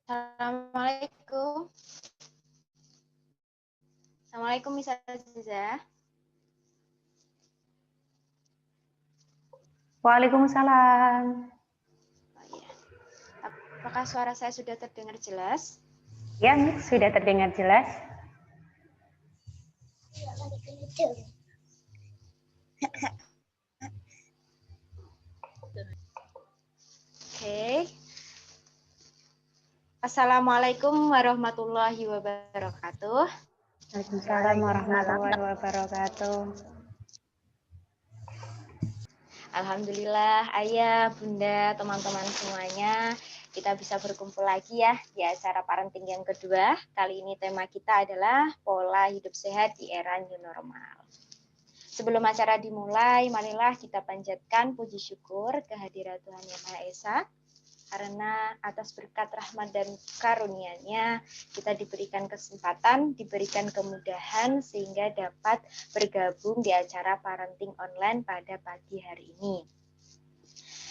Assalamualaikum. Assalamualaikum Miss Aziza. Waalaikumsalam. Oh, iya. Apakah suara saya sudah terdengar jelas? Ya, Miss, sudah terdengar jelas. Oke. Assalamualaikum warahmatullahi wabarakatuh. Waalaikumsalam warahmatullahi wabarakatuh. Alhamdulillah, Ayah, Bunda, teman-teman semuanya, kita bisa berkumpul lagi ya di acara parenting yang kedua. Kali ini tema kita adalah pola hidup sehat di era new normal. Sebelum acara dimulai, marilah kita panjatkan puji syukur kehadirat Tuhan Yang Maha Esa, karena atas berkat rahmat dan karunia-Nya kita diberikan kesempatan, diberikan kemudahan sehingga dapat bergabung di acara parenting online pada pagi hari ini.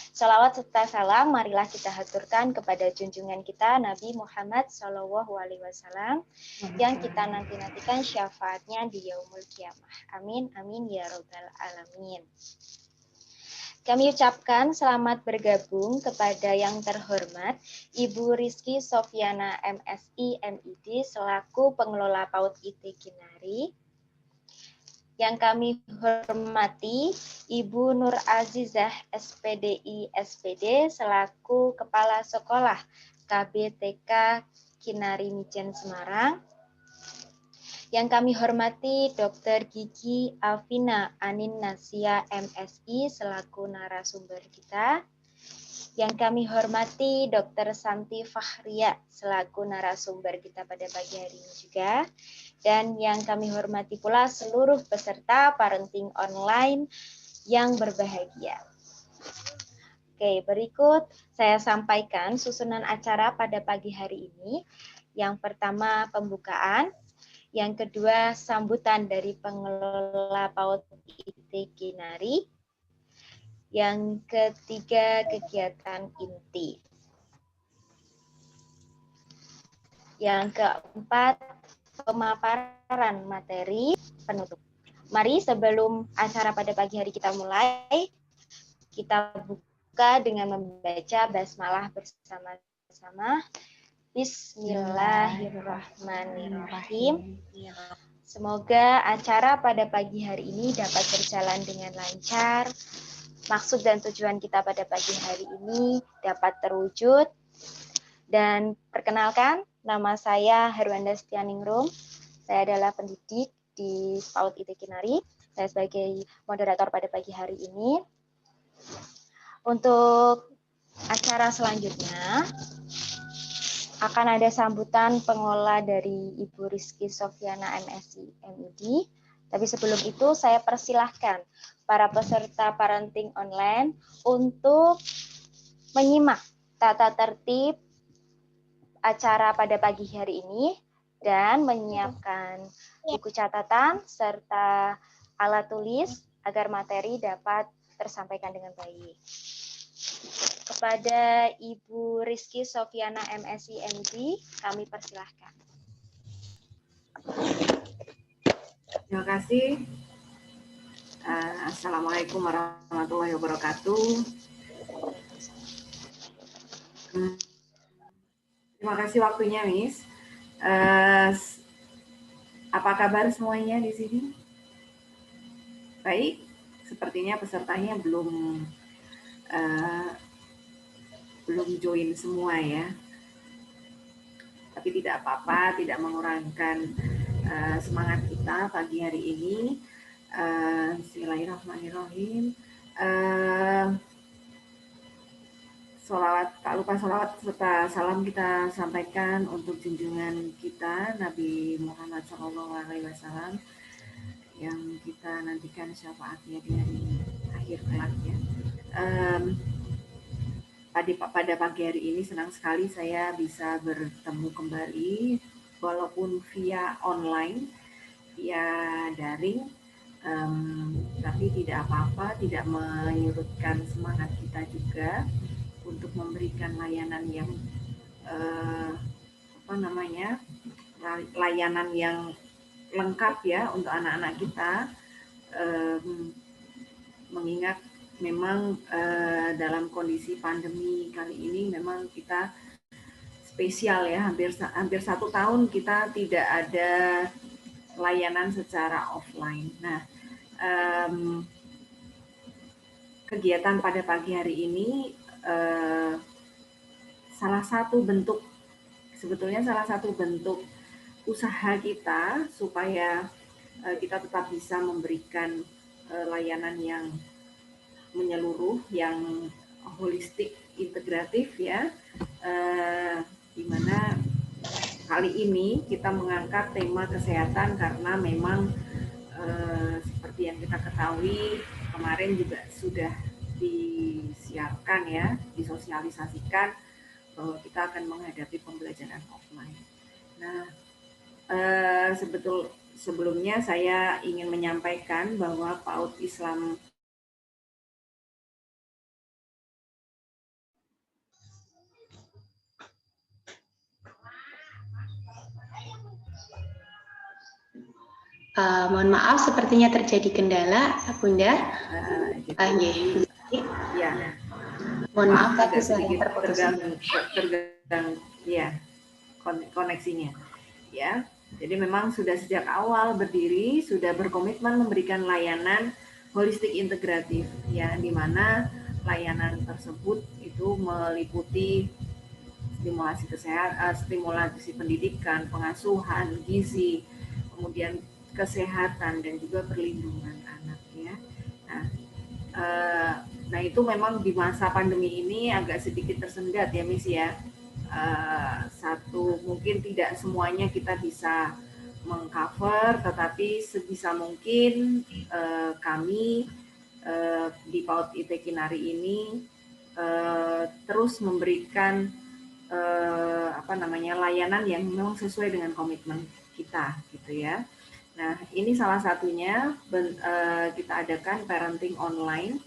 Salawat serta salam marilah kita haturkan kepada junjungan kita Nabi Muhammad SAW yang kita nanti-nantikan syafaatnya di yaumul kiamah. Amin, amin ya robbal alamin. Kami ucapkan selamat bergabung kepada yang terhormat Ibu Rizky Sofiana MSI MID selaku pengelola PAUD IT Kinari. Yang kami hormati Ibu Nur Azizah SPDI SPD selaku Kepala Sekolah KBTK Kinari Mijen Semarang. Yang kami hormati Dr. Gigi Alvina Anin Nasia MSI selaku narasumber kita. Yang kami hormati Dr. Santi Fahria selaku narasumber kita pada pagi hari ini juga. Dan yang kami hormati pula seluruh peserta parenting online yang berbahagia. Oke, berikut saya sampaikan susunan acara pada pagi hari ini. Yang pertama pembukaan. Yang kedua, sambutan dari pengelola PAUD IT Kinari. Yang ketiga, kegiatan inti. Yang keempat, pemaparan materi penutup. Mari sebelum acara pada pagi hari kita mulai, kita buka dengan membaca basmalah bersama-sama. Bismillahirrahmanirrahim. Semoga acara pada pagi hari ini dapat berjalan dengan lancar. Maksud dan tujuan kita pada pagi hari ini dapat terwujud. Dan perkenalkan, nama saya Herwanda Setianingrum. Saya adalah pendidik di PAUD IT Kinari. Saya sebagai moderator pada pagi hari ini. Untuk acara selanjutnya, akan ada sambutan pengelola dari Ibu Rizky Sofiana MSI MID. Tapi sebelum itu saya persilahkan para peserta parenting online untuk menyimak tata tertib acara pada pagi hari ini dan menyiapkan buku catatan serta alat tulis agar materi dapat tersampaikan dengan baik. Kepada Ibu Rizky Sofiana MSI MD, kami persilahkan. Terima kasih. Assalamualaikum warahmatullahi wabarakatuh. Terima kasih waktunya, Miss. Apa kabar semuanya di sini? Baik, sepertinya pesertanya belum join semua ya. Tapi tidak apa-apa, tidak mengurangkan semangat kita pagi hari ini. Bismillahirrahmanirrahim. Tak lupa sholawat serta salam kita sampaikan untuk junjungan kita Nabi Muhammad SAW yang kita nantikan syafaatnya di hari akhir kelak ya. Pada pagi hari ini senang sekali saya bisa bertemu kembali walaupun via online, via daring, tapi tidak apa-apa, tidak menyurutkan semangat kita juga untuk memberikan layanan yang layanan yang lengkap ya untuk anak-anak kita, mengingat memang dalam kondisi pandemi kali ini memang kita spesial ya, hampir 1 tahun kita tidak ada layanan secara offline. Nah, kegiatan pada pagi hari ini salah satu bentuk usaha kita supaya kita tetap bisa memberikan layanan yang menyeluruh, yang holistik, integratif ya, di mana kali ini kita mengangkat tema kesehatan karena memang seperti yang kita ketahui kemarin juga sudah disiarkan ya, disosialisasikan bahwa kita akan menghadapi pembelajaran offline. Nah, sebelumnya saya ingin menyampaikan bahwa PAUD Islam mohon maaf, sepertinya terjadi kendala, Bunda. Ya. Mohon maaf, tapi suaranya terputus. Terganggu, ya, koneksinya. Ya, jadi memang sudah sejak awal berdiri, sudah berkomitmen memberikan layanan holistik integratif, ya, di mana layanan tersebut itu meliputi stimulasi kesehatan, stimulasi pendidikan, pengasuhan, gizi, kemudian kesehatan dan juga perlindungan anak ya. Nah itu memang di masa pandemi ini agak sedikit tersendat ya Miss ya. Mungkin tidak semuanya kita bisa mengcover, tetapi sebisa mungkin kami di PAUD IT Kinari ini terus memberikan layanan yang memang sesuai dengan komitmen kita gitu ya. Nah, ini salah satunya kita adakan parenting online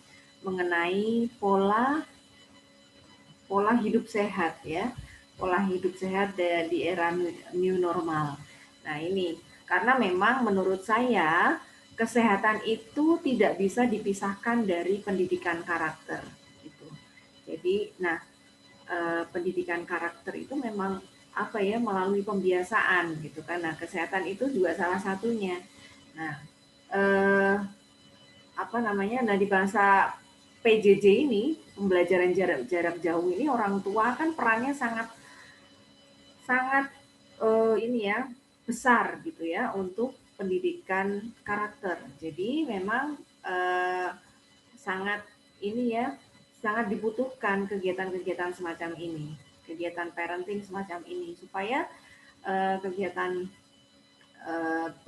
mengenai pola hidup sehat ya, pola hidup sehat di era new normal. Nah, ini karena memang menurut saya kesehatan itu tidak bisa dipisahkan dari pendidikan karakter gitu. Jadi, pendidikan karakter itu memang melalui pembiasaan gitu kan. Nah, kesehatan itu juga salah satunya. Nah, di bahasa PJJ ini, pembelajaran jarak jauh ini, orang tua kan perannya sangat besar gitu ya untuk pendidikan karakter. Jadi memang sangat dibutuhkan kegiatan-kegiatan semacam ini, kegiatan parenting semacam ini, supaya kegiatan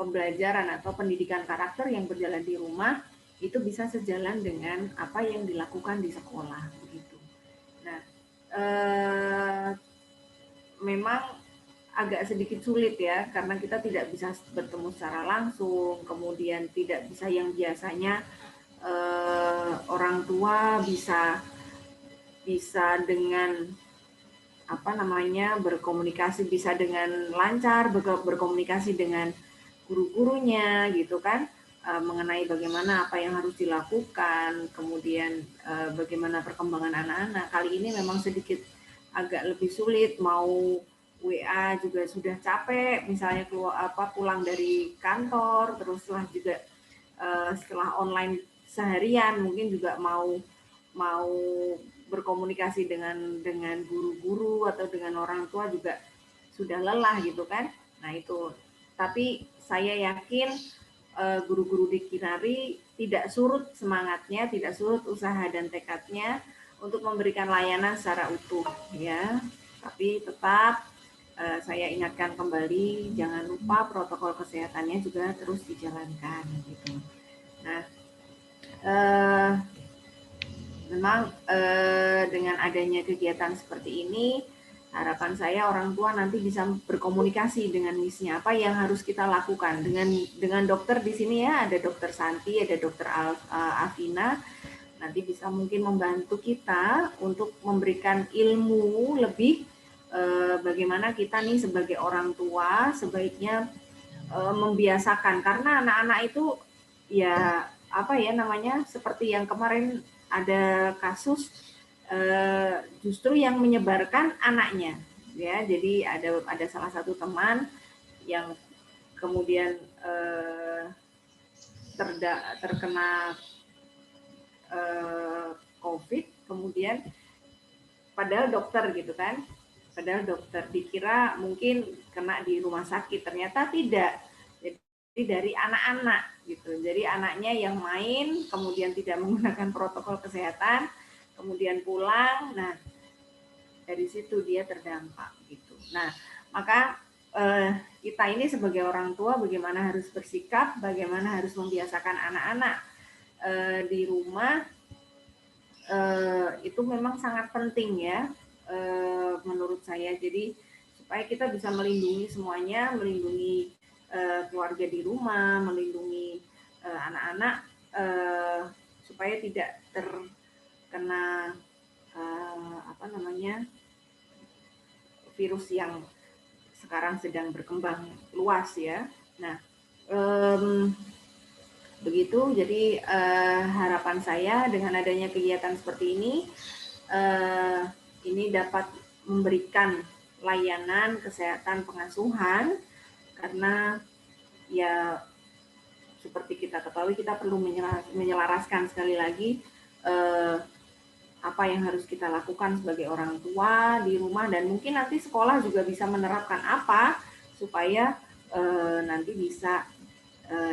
pembelajaran atau pendidikan karakter yang berjalan di rumah itu bisa sejalan dengan apa yang dilakukan di sekolah begitu. Nah, memang agak sedikit sulit ya, karena kita tidak bisa bertemu secara langsung, kemudian tidak bisa yang biasanya orang tua bisa dengan berkomunikasi, bisa dengan lancar berkomunikasi dengan guru-gurunya gitu kan, mengenai bagaimana apa yang harus dilakukan, kemudian bagaimana perkembangan anak-anak. Kali ini memang sedikit agak lebih sulit, mau WA juga sudah capek, misalnya pulang dari kantor, terus setelah online seharian mungkin juga mau berkomunikasi dengan guru-guru atau dengan orang tua juga sudah lelah gitu kan. Nah itu, tapi saya yakin guru-guru di Kinari tidak surut semangatnya, tidak surut usaha dan tekadnya untuk memberikan layanan secara utuh ya. Tapi tetap saya ingatkan kembali, jangan lupa protokol kesehatannya juga terus dijalankan gitu. Nah, memang dengan adanya kegiatan seperti ini, harapan saya orang tua nanti bisa berkomunikasi dengan misinya, apa yang harus kita lakukan dengan dokter di sini ya, ada dokter Santi, ada dokter Afina, nanti bisa mungkin membantu kita untuk memberikan ilmu lebih bagaimana kita nih sebagai orang tua sebaiknya membiasakan, karena anak-anak itu ya apa ya namanya, seperti yang kemarin ada kasus justru yang menyebarkan anaknya ya. Jadi ada salah satu teman yang kemudian terkena COVID, kemudian padahal dokter gitu kan, padahal dokter dikira mungkin kena di rumah sakit, ternyata tidak. Jadi dari anak-anak gitu. Jadi anaknya yang main, kemudian tidak menggunakan protokol kesehatan, kemudian pulang. Nah, dari situ dia terdampak gitu. Nah, maka kita ini sebagai orang tua bagaimana harus bersikap, bagaimana harus membiasakan anak-anak di rumah, itu memang sangat penting ya, menurut saya. Jadi supaya kita bisa melindungi semuanya, melindungi keluarga di rumah, melindungi anak-anak supaya tidak terkena apa namanya, virus yang sekarang sedang berkembang luas ya. Nah, begitu. Jadi harapan saya dengan adanya kegiatan seperti ini dapat memberikan layanan kesehatan pengasuhan, karena ya seperti kita ketahui kita perlu menyelaraskan sekali lagi apa yang harus kita lakukan sebagai orang tua di rumah, dan mungkin nanti sekolah juga bisa menerapkan apa supaya nanti bisa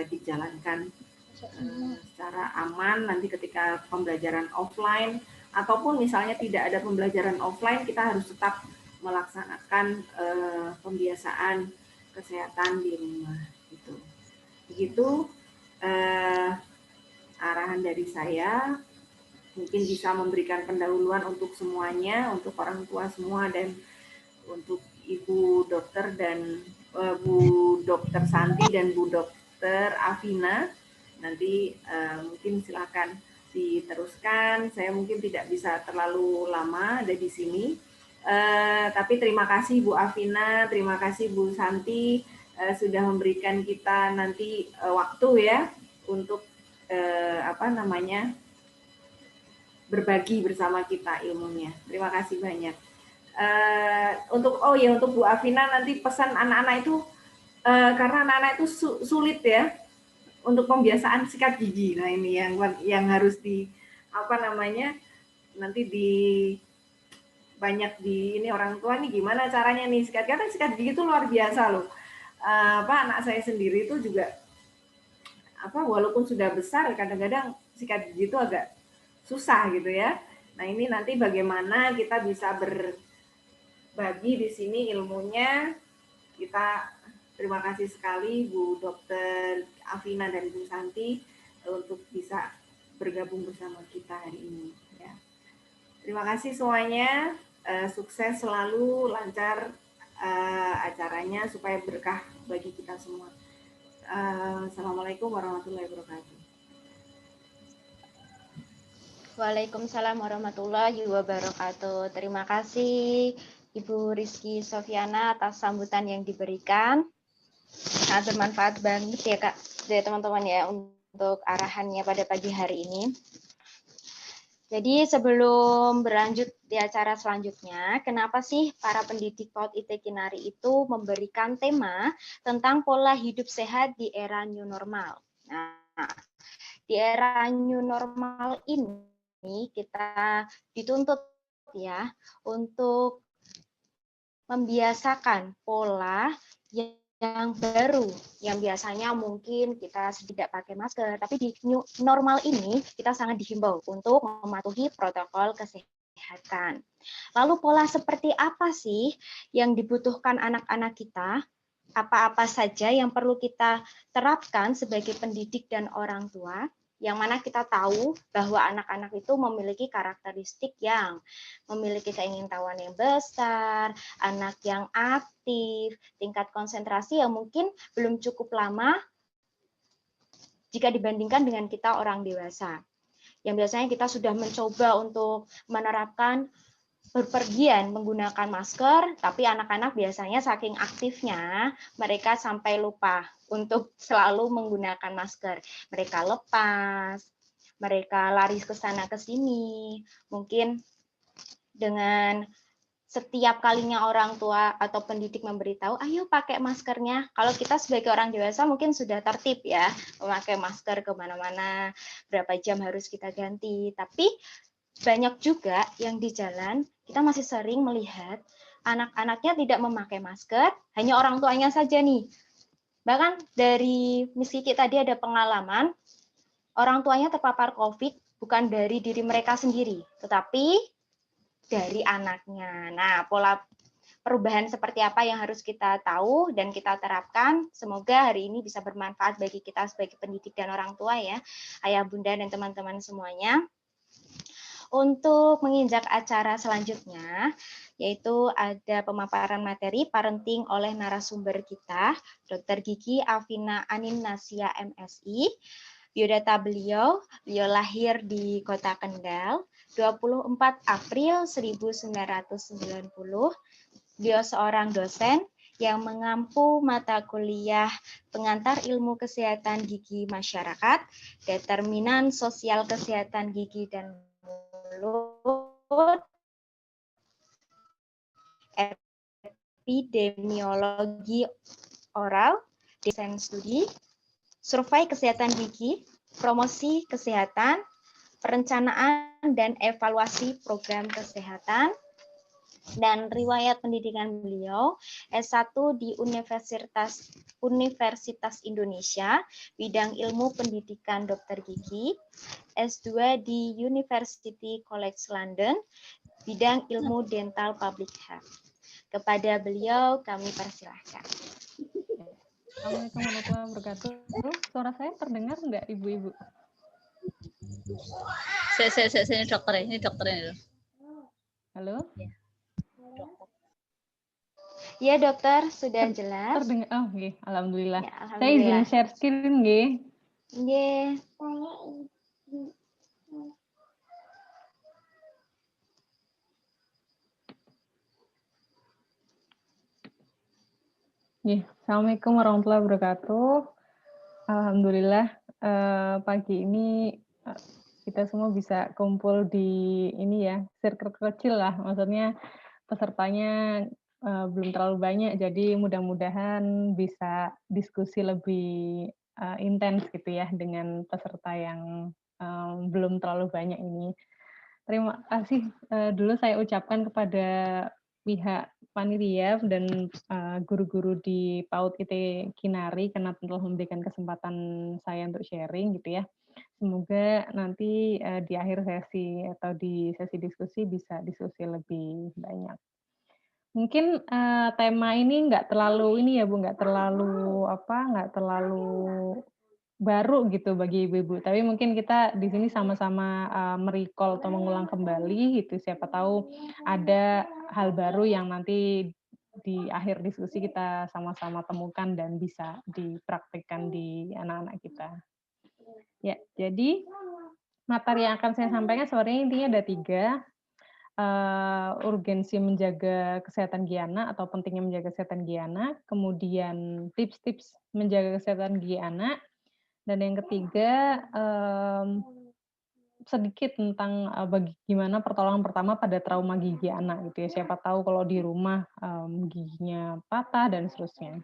dijalankan secara aman nanti ketika pembelajaran offline, ataupun misalnya tidak ada pembelajaran offline, kita harus tetap melaksanakan pembiasaan kesehatan di rumah gitu. Begitu arahan dari saya, mungkin bisa memberikan pendahuluan untuk semuanya, untuk orang tua semua, dan untuk Ibu Dokter dan Bu Dokter Santi dan Bu Dokter Afina. Nanti mungkin silakan diteruskan. Saya mungkin tidak bisa terlalu lama ada di sini. Tapi terima kasih Bu Afina, terima kasih Bu Santi sudah memberikan kita nanti waktu ya untuk berbagi bersama kita ilmunya. Terima kasih banyak. Untuk Bu Afina, nanti pesan anak-anak itu karena anak-anak itu sulit ya untuk pembiasaan sikat gigi. Nah, ini yang harus nanti banyak di ini orang tua nih gimana caranya nih sikat gigi itu luar biasa loh. Anak saya sendiri itu juga walaupun sudah besar kadang-kadang sikat gigi itu agak susah gitu ya. Nah, ini nanti bagaimana kita bisa berbagi di sini ilmunya. Kita terima kasih sekali Bu Dokter Afina dan Bu Santi untuk bisa bergabung bersama kita hari ini ya. Terima kasih semuanya, sukses selalu, lancar acaranya supaya berkah bagi kita semua. Assalamualaikum warahmatullahi wabarakatuh. Waalaikumsalam warahmatullahi wabarakatuh. Terima kasih Ibu Rizky Sofiana atas sambutan yang diberikan. Sangat bermanfaat banget ya Kak, dari teman-teman ya untuk arahannya pada pagi hari ini. Jadi sebelum berlanjut di acara selanjutnya, kenapa sih para pendidik PAUD IT Kinari itu memberikan tema tentang pola hidup sehat di era new normal? Nah, di era new normal ini kita dituntut ya untuk membiasakan pola yang baru, yang biasanya mungkin kita tidak pakai masker, tapi di new normal ini kita sangat dihimbau untuk mematuhi protokol kesehatan. Lalu pola seperti apa sih yang dibutuhkan anak-anak kita? Apa-apa saja yang perlu kita terapkan sebagai pendidik dan orang tua? Yang mana kita tahu bahwa anak-anak itu memiliki karakteristik yang memiliki keingintahuan yang besar, anak yang aktif, tingkat konsentrasi yang mungkin belum cukup lama jika dibandingkan dengan kita orang dewasa. Yang biasanya kita sudah mencoba untuk menerapkan berpergian menggunakan masker, tapi anak-anak biasanya saking aktifnya mereka sampai lupa untuk selalu menggunakan masker. Mereka lepas, mereka lari ke sana ke sini. Mungkin dengan setiap kalinya orang tua atau pendidik memberitahu, ayo pakai maskernya. Kalau kita sebagai orang dewasa mungkin sudah tertib ya, memakai masker kemana-mana, berapa jam harus kita ganti. Tapi banyak juga yang di jalan, kita masih sering melihat anak-anaknya tidak memakai masker, hanya orang tuanya saja nih. Bahkan dari Miss Kiki tadi ada pengalaman, orang tuanya terpapar COVID bukan dari diri mereka sendiri, tetapi dari anaknya. Nah, pola perubahan seperti apa yang harus kita tahu dan kita terapkan. Semoga hari ini bisa bermanfaat bagi kita sebagai pendidik dan orang tua ya, ayah bunda dan teman-teman semuanya. Untuk menginjak acara selanjutnya, yaitu ada pemaparan materi parenting oleh narasumber kita, Dr. Gigi Afina Anin Nasya MSI. Biodata beliau lahir di Kota Kendal, 24 April 1990. Beliau seorang dosen yang mengampu mata kuliah pengantar ilmu kesehatan gigi masyarakat, determinan sosial kesehatan gigi dan mulut, epidemiologi oral, desain studi, survei kesehatan gigi, promosi kesehatan, perencanaan dan evaluasi program kesehatan, dan riwayat pendidikan beliau S1 di Universitas Indonesia, bidang ilmu pendidikan dokter gigi, S2 di University College London, bidang ilmu dental public health. Kepada beliau kami persilahkan. Assalamualaikum warahmatullahi wabarakatuh. Suara saya terdengar enggak, Ibu-ibu? Saya dokter, ini dokternya. Halo? Ya dokter, sudah jelas. Terdengar. Oh, nggih, alhamdulillah. Ya, alhamdulillah. Saya izin share screen nggih. Nggih. Assalamualaikum warahmatullahi wabarakatuh. Alhamdulillah pagi ini kita semua bisa kumpul di ini ya, circle kecil lah. Maksudnya pesertanya belum terlalu banyak, jadi mudah-mudahan bisa diskusi lebih intens gitu ya dengan peserta yang belum terlalu banyak ini. Terima kasih dulu saya ucapkan kepada pihak panitia dan guru-guru di PAUD IT Kinari karena telah memberikan kesempatan saya untuk sharing gitu ya. Semoga nanti di akhir sesi atau di sesi diskusi bisa diskusi lebih banyak. Mungkin tema ini nggak terlalu ini ya Bu, nggak terlalu baru gitu bagi ibu-ibu. Tapi mungkin kita di sini sama-sama merecall atau mengulang kembali gitu. Siapa tahu ada hal baru yang nanti di akhir diskusi kita sama-sama temukan dan bisa dipraktikkan di anak-anak kita. Ya, jadi materi yang akan saya sampaikan sore ini intinya ada 3. Urgensi menjaga kesehatan gigi anak atau pentingnya menjaga kesehatan gigi anak, kemudian tips-tips menjaga kesehatan gigi anak, dan yang ketiga, sedikit tentang gimana pertolongan pertama pada trauma gigi anak gitu ya. Siapa tahu kalau di rumah giginya patah dan seterusnya.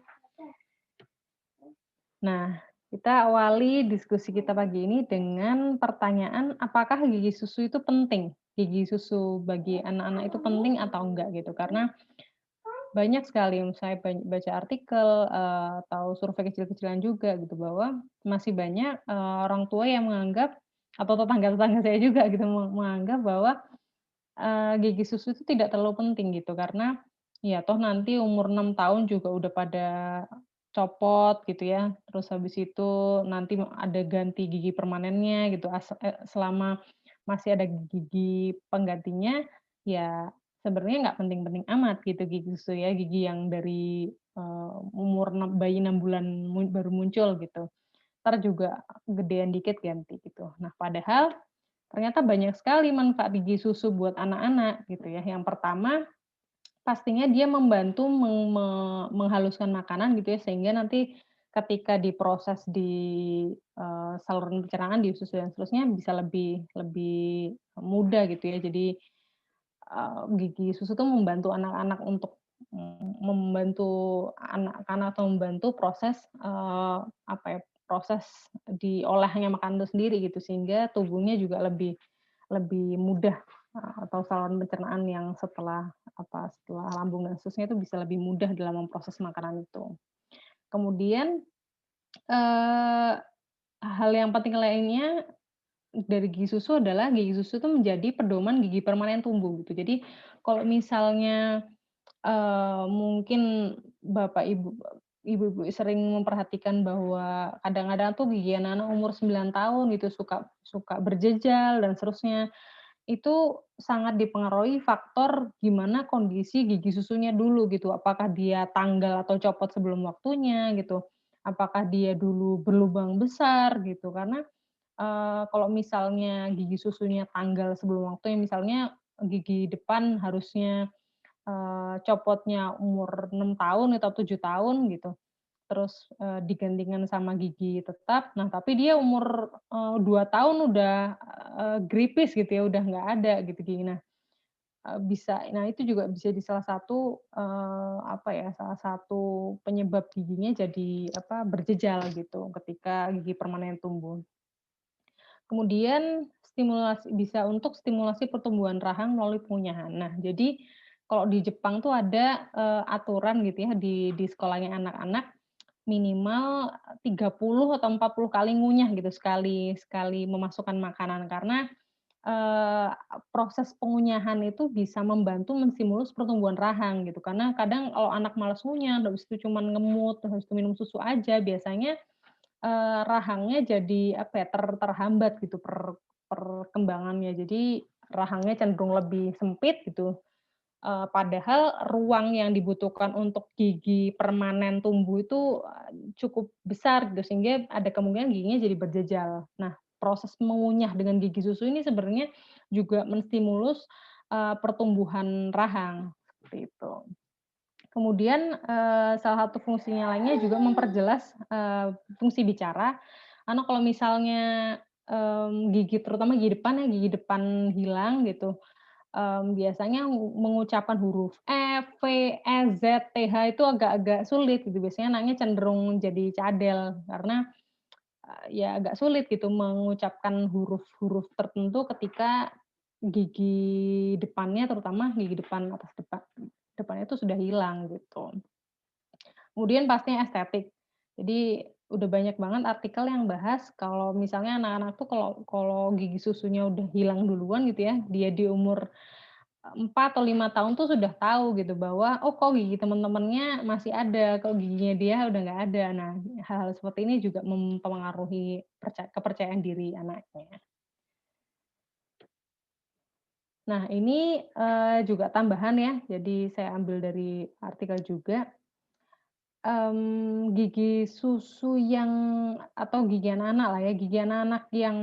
Nah, kita awali diskusi kita pagi ini dengan pertanyaan, apakah gigi susu itu penting? Gigi susu bagi anak-anak itu penting atau enggak gitu? Karena banyak sekali saya baca artikel atau survei kecil-kecilan juga gitu bahwa masih banyak orang tua yang menganggap atau tetangga-tetangga saya juga gitu menganggap bahwa gigi susu itu tidak terlalu penting gitu karena ya toh nanti umur 6 tahun juga udah pada copot gitu ya. Terus habis itu nanti ada ganti gigi permanennya gitu selama masih ada gigi penggantinya ya sebenarnya nggak penting-penting amat gitu gigi susu ya, gigi yang dari umur bayi 6 bulan baru muncul gitu. Ntar juga gedean dikit ganti gitu. Nah, padahal ternyata banyak sekali manfaat gigi susu buat anak-anak gitu ya. Yang pertama, pastinya dia membantu menghaluskan makanan gitu ya, sehingga nanti ketika diproses di saluran pencernaan, di usus dan seterusnya bisa lebih lebih mudah gitu ya. Jadi gigi susu itu membantu anak-anak untuk membantu anak-anak atau membantu proses apa ya, proses diolahnya makanan itu sendiri gitu, sehingga tubuhnya juga lebih lebih mudah atau saluran pencernaan yang setelah lambung dan seterusnya itu bisa lebih mudah dalam memproses makanan itu. Kemudian, eee, hal yang penting lainnya dari gigi susu adalah gigi susu itu menjadi pedoman gigi permanen tumbuh gitu. Jadi kalau misalnya, mungkin Bapak ibu-ibu sering memperhatikan bahwa kadang-kadang tuh gigi anak-anak umur 9 tahun gitu suka suka berjejal dan seterusnya. Itu sangat dipengaruhi faktor gimana kondisi gigi susunya dulu gitu. Apakah dia tanggal atau copot sebelum waktunya gitu, apakah dia dulu berlubang besar gitu. Karena, kalau misalnya gigi susunya tanggal sebelum waktunya, misalnya gigi depan harusnya, copotnya umur 6 tahun atau 7 tahun gitu, terus, digantikan sama gigi tetap. Nah, tapi dia umur, 2 tahun udah, gripis gitu ya, udah nggak ada gitu gigi. Nah, itu juga bisa jadi salah satu, apa ya, salah satu penyebab giginya jadi, apa, berjejal gitu ketika gigi permanen tumbuh. Kemudian bisa untuk stimulasi pertumbuhan rahang melalui pengunyahan. Nah, jadi kalau di Jepang tuh ada, aturan gitu ya di sekolahnya anak-anak minimal 30 atau 40 kali ngunyah gitu sekali sekali memasukkan makanan karena, eee, proses pengunyahan itu bisa membantu menstimulus pertumbuhan rahang gitu. Karena kadang kalau anak malas ngunyah, habis itu cuman ngemut, habis itu minum susu aja, biasanya, rahangnya jadi apa ya, terhambat gitu perkembangannya. Jadi rahangnya cenderung lebih sempit gitu. Padahal ruang yang dibutuhkan untuk gigi permanen tumbuh itu, cukup besar gitu, sehingga ada kemungkinan giginya jadi berjejal. Nah, proses mengunyah dengan gigi susu ini sebenarnya juga menstimulus, pertumbuhan rahang, seperti itu. Kemudian, salah satu fungsinya lainnya juga memperjelas, fungsi bicara, karena kalau misalnya, gigi terutama gigi depan ya, gigi depan hilang gitu, biasanya mengucapkan huruf F, V, E, Z, TH itu agak-agak sulit gitu, biasanya anaknya cenderung jadi cadel karena, ya agak sulit gitu mengucapkan huruf-huruf tertentu ketika gigi depannya, terutama gigi depan atas depannya itu sudah hilang gitu. Kemudian pastinya estetik. Jadi udah banyak banget artikel yang bahas kalau misalnya anak-anak tuh kalau kalau gigi susunya udah hilang duluan gitu ya, dia di umur 4 atau 5 tahun tuh sudah tahu gitu bahwa, oh kok gigi teman-temannya masih ada, kok giginya dia udah nggak ada. Nah, hal-hal seperti ini juga mempengaruhi kepercayaan diri anaknya. Nah, ini, juga tambahan ya, jadi saya ambil dari artikel juga. Gigi susu yang atau gigi anak-anak lah ya, gigi anak-anak yang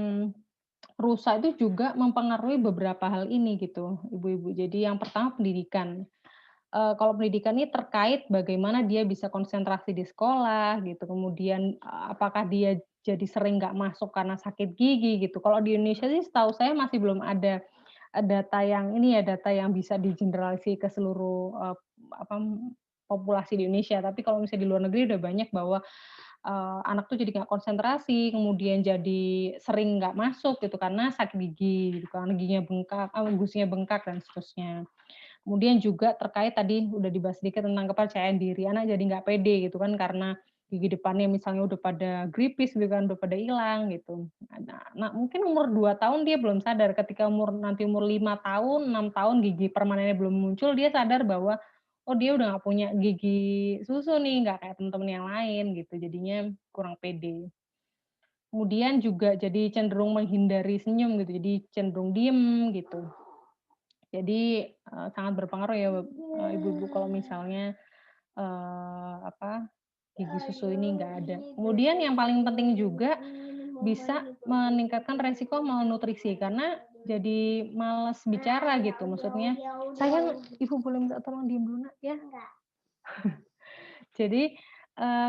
rusak itu juga mempengaruhi beberapa hal ini gitu, ibu-ibu. Jadi yang pertama pendidikan. Kalau pendidikan ini terkait bagaimana dia bisa konsentrasi di sekolah gitu, kemudian, apakah dia jadi sering nggak masuk karena sakit gigi gitu. Kalau di Indonesia sih setahu saya masih belum ada, data yang ini ya, data yang bisa digeneralisasi ke seluruh, apa, populasi di Indonesia. Tapi kalau misalnya di luar negeri udah banyak bahwa, anak tuh jadi nggak konsentrasi, kemudian jadi sering nggak masuk gitu karena sakit gigi gitu, karena giginya bengkak, gusinya bengkak dan seterusnya. Kemudian juga terkait tadi udah dibahas sedikit tentang kepercayaan diri, anak jadi nggak pede gitu kan karena gigi depannya misalnya udah pada gripis gitu kan, udah pada hilang gitu. Nah, mungkin umur 2 tahun dia belum sadar, ketika nanti umur 5 tahun, 6 tahun gigi permanennya belum muncul, dia sadar bahwa, oh dia udah nggak punya gigi susu nih, nggak kayak teman-teman yang lain gitu, jadinya kurang pede. Kemudian juga jadi cenderung menghindari senyum gitu, jadi cenderung diem gitu. Jadi, sangat berpengaruh ya, ibu-ibu kalau misalnya, apa, gigi susu ini nggak ada. Kemudian yang paling penting juga bisa meningkatkan resiko malnutrisi karena jadi malas bicara gitu. Maksudnya, sayang, ibu boleh minta tolong diem dulu nak ya. Jadi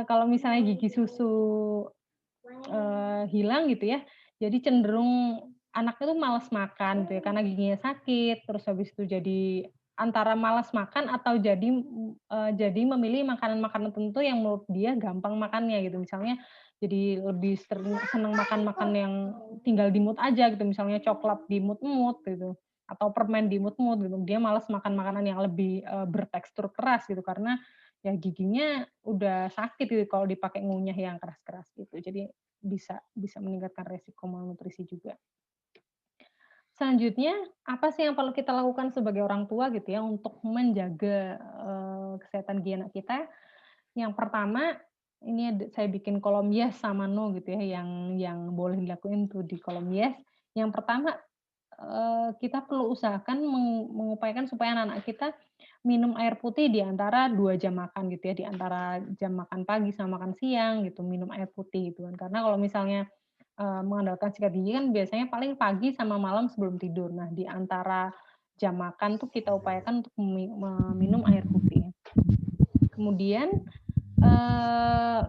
kalau misalnya gigi susu hilang gitu ya, jadi cenderung anaknya tuh malas makan gitu ya, karena giginya sakit, terus habis itu jadi antara malas makan atau jadi memilih makanan-makanan tertentu yang menurut dia gampang makannya gitu. Misalnya jadi lebih senang makan-makan yang tinggal dimut aja gitu, misalnya coklat dimut-mut gitu, atau permen dimut-mut gitu. Dia malas makan makanan yang lebih bertekstur keras gitu, karena ya giginya udah sakit gitu kalau dipakai ngunyah yang keras-keras gitu. Jadi bisa meningkatkan resiko malnutrisi juga. Selanjutnya, apa sih yang perlu kita lakukan sebagai orang tua gitu ya untuk menjaga kesehatan gigi anak kita? Yang pertama, ini saya bikin kolom yes sama no gitu ya, yang boleh dilakuin tuh di kolom yes. Yang pertama, kita perlu usahakan mengupayakan supaya anak-anak kita minum air putih di antara 2 jam makan gitu ya, di antara jam makan pagi sama makan siang gitu, minum air putih gitu kan. Karena kalau misalnya mengandalkan sikat gigi kan biasanya paling pagi sama malam sebelum tidur. Nah, di antara jam makan tuh kita upayakan untuk meminum air putih. Kemudian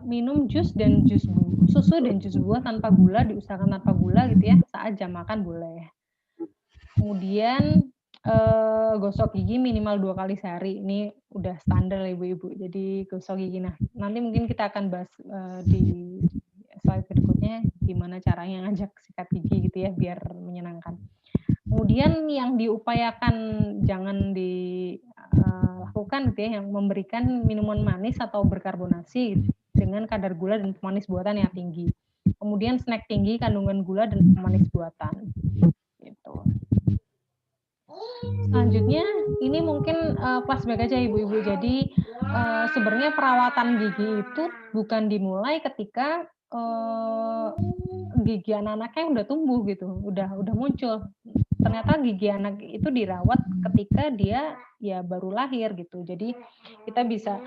minum susu dan jus buah tanpa gula, diusahakan tanpa gula gitu ya, saat jam makan boleh. Kemudian gosok gigi minimal 2 kali sehari. Ini udah standar ibu-ibu. Jadi gosok gigi. Nah, nanti mungkin kita akan bahas di slide berikutnya gimana caranya ngajak sikat gigi gitu ya biar menyenangkan. Kemudian yang diupayakan jangan dilakukan gitu ya, yang memberikan minuman manis atau berkarbonasi dengan kadar gula dan pemanis buatan yang tinggi. Kemudian snack tinggi kandungan gula dan pemanis buatan. Gitu. Selanjutnya, ini mungkin flashback aja ibu-ibu. Jadi sebenarnya perawatan gigi itu bukan dimulai ketika gigi anak-anaknya udah tumbuh gitu, udah muncul. Ternyata gigi anak itu dirawat ketika dia ya baru lahir gitu. Jadi kita bisa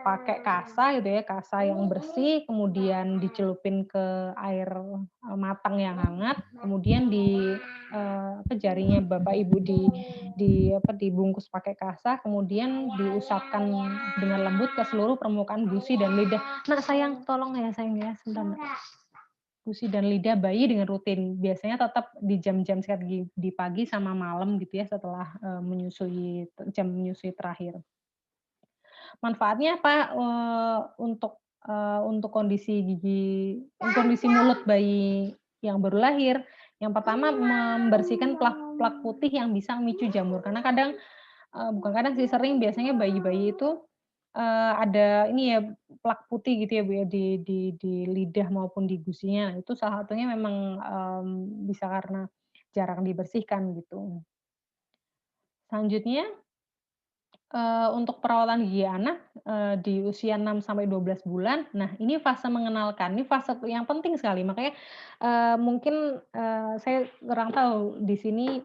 pakai kasa gitu ya, kasa yang bersih, kemudian dicelupin ke air matang yang hangat, kemudian jarinya bapak ibu dibungkus pakai kasa, kemudian diusapkan dengan lembut ke seluruh permukaan gusi dan lidah. Nak sayang, tolong ya sayang ya, sebentar. Gusi dan lidah bayi dengan rutin. Biasanya tetap di jam-jam sikat gigi di pagi sama malam gitu ya, setelah jam menyusui terakhir. Manfaatnya apa untuk kondisi mulut bayi yang baru lahir? Yang pertama, membersihkan plak putih yang bisa memicu jamur. Karena kadang bukan kadang sih, sering biasanya bayi-bayi itu ada ini ya plak putih gitu ya Bu ya di lidah maupun di gusinya. Itu salah satunya memang bisa karena jarang dibersihkan gitu. Selanjutnya untuk perawatan gigi anak di usia 6 sampai 12 bulan. Nah, ini fase mengenalkan, ini fase yang penting sekali. Makanya mungkin saya kurang tahu di sini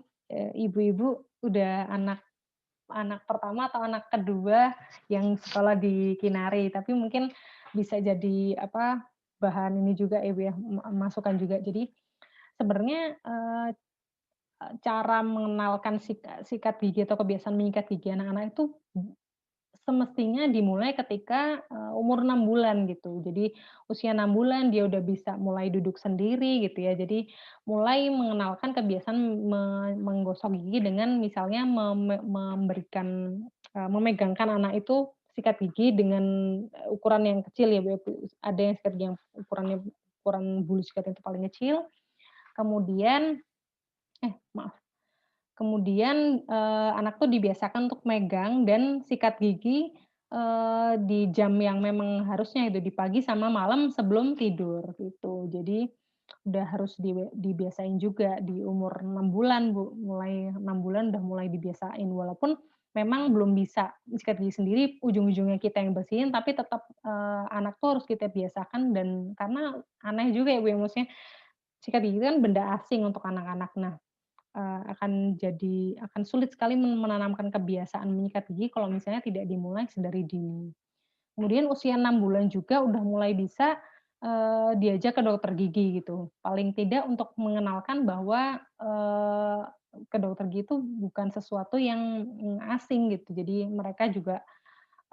ibu-ibu udah anak pertama atau anak kedua yang sekolah di Kinari, tapi mungkin bisa jadi bahan ini juga Ibu ya, masukan juga. Jadi sebenarnya cara mengenalkan sikat gigi atau kebiasaan menyikat gigi anak-anak itu semestinya dimulai ketika umur 6 bulan gitu. Jadi usia 6 bulan dia udah bisa mulai duduk sendiri gitu ya. Jadi mulai mengenalkan kebiasaan menggosok gigi dengan misalnya memegangkan anak itu sikat gigi dengan ukuran yang kecil ya Bu. Ada yang sikat gigi yang ukuran bulu sikat itu paling kecil. Kemudian anak tuh dibiasakan untuk megang dan sikat gigi di jam yang memang harusnya itu di pagi sama malam sebelum tidur gitu. Jadi udah harus dibiasain juga di umur 6 bulan Bu, mulai 6 bulan udah mulai dibiasain walaupun memang belum bisa sikat gigi sendiri, ujung-ujungnya kita yang bersihin tapi tetap anak tuh harus kita biasakan dan karena aneh juga ya Bu ya, maksudnya sikat gigi kan benda asing untuk anak-anak. Nah, akan sulit sekali menanamkan kebiasaan menyikat gigi kalau misalnya tidak dimulai sedari dini. Kemudian usia 6 bulan juga udah mulai bisa diajak ke dokter gigi gitu. Paling tidak untuk mengenalkan bahwa ke dokter gigi itu bukan sesuatu yang asing gitu. Jadi mereka juga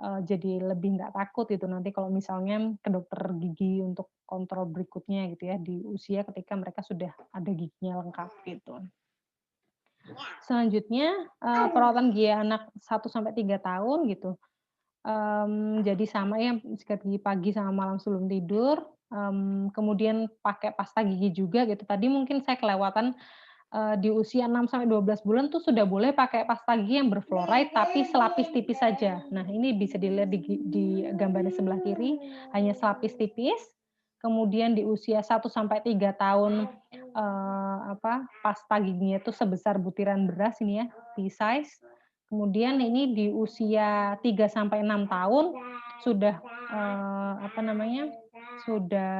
jadi lebih nggak takut gitu nanti kalau misalnya ke dokter gigi untuk kontrol berikutnya gitu ya di usia ketika mereka sudah ada giginya lengkap gitu. Selanjutnya perawatan gigi anak 1-3 tahun gitu. Jadi sama ya sikat gigi pagi sama malam sebelum tidur. Kemudian pakai pasta gigi juga gitu. Tadi mungkin saya kelewatan di usia 6-12 bulan tuh sudah boleh pakai pasta gigi yang berfluoride tapi selapis tipis saja. Nah, ini bisa dilihat di gambar di sebelah kiri, hanya selapis tipis. Kemudian di usia 1-3 tahun pasta giginya itu sebesar butiran beras ini ya, pea size. Kemudian ini di usia 3-6 tahun sudah sudah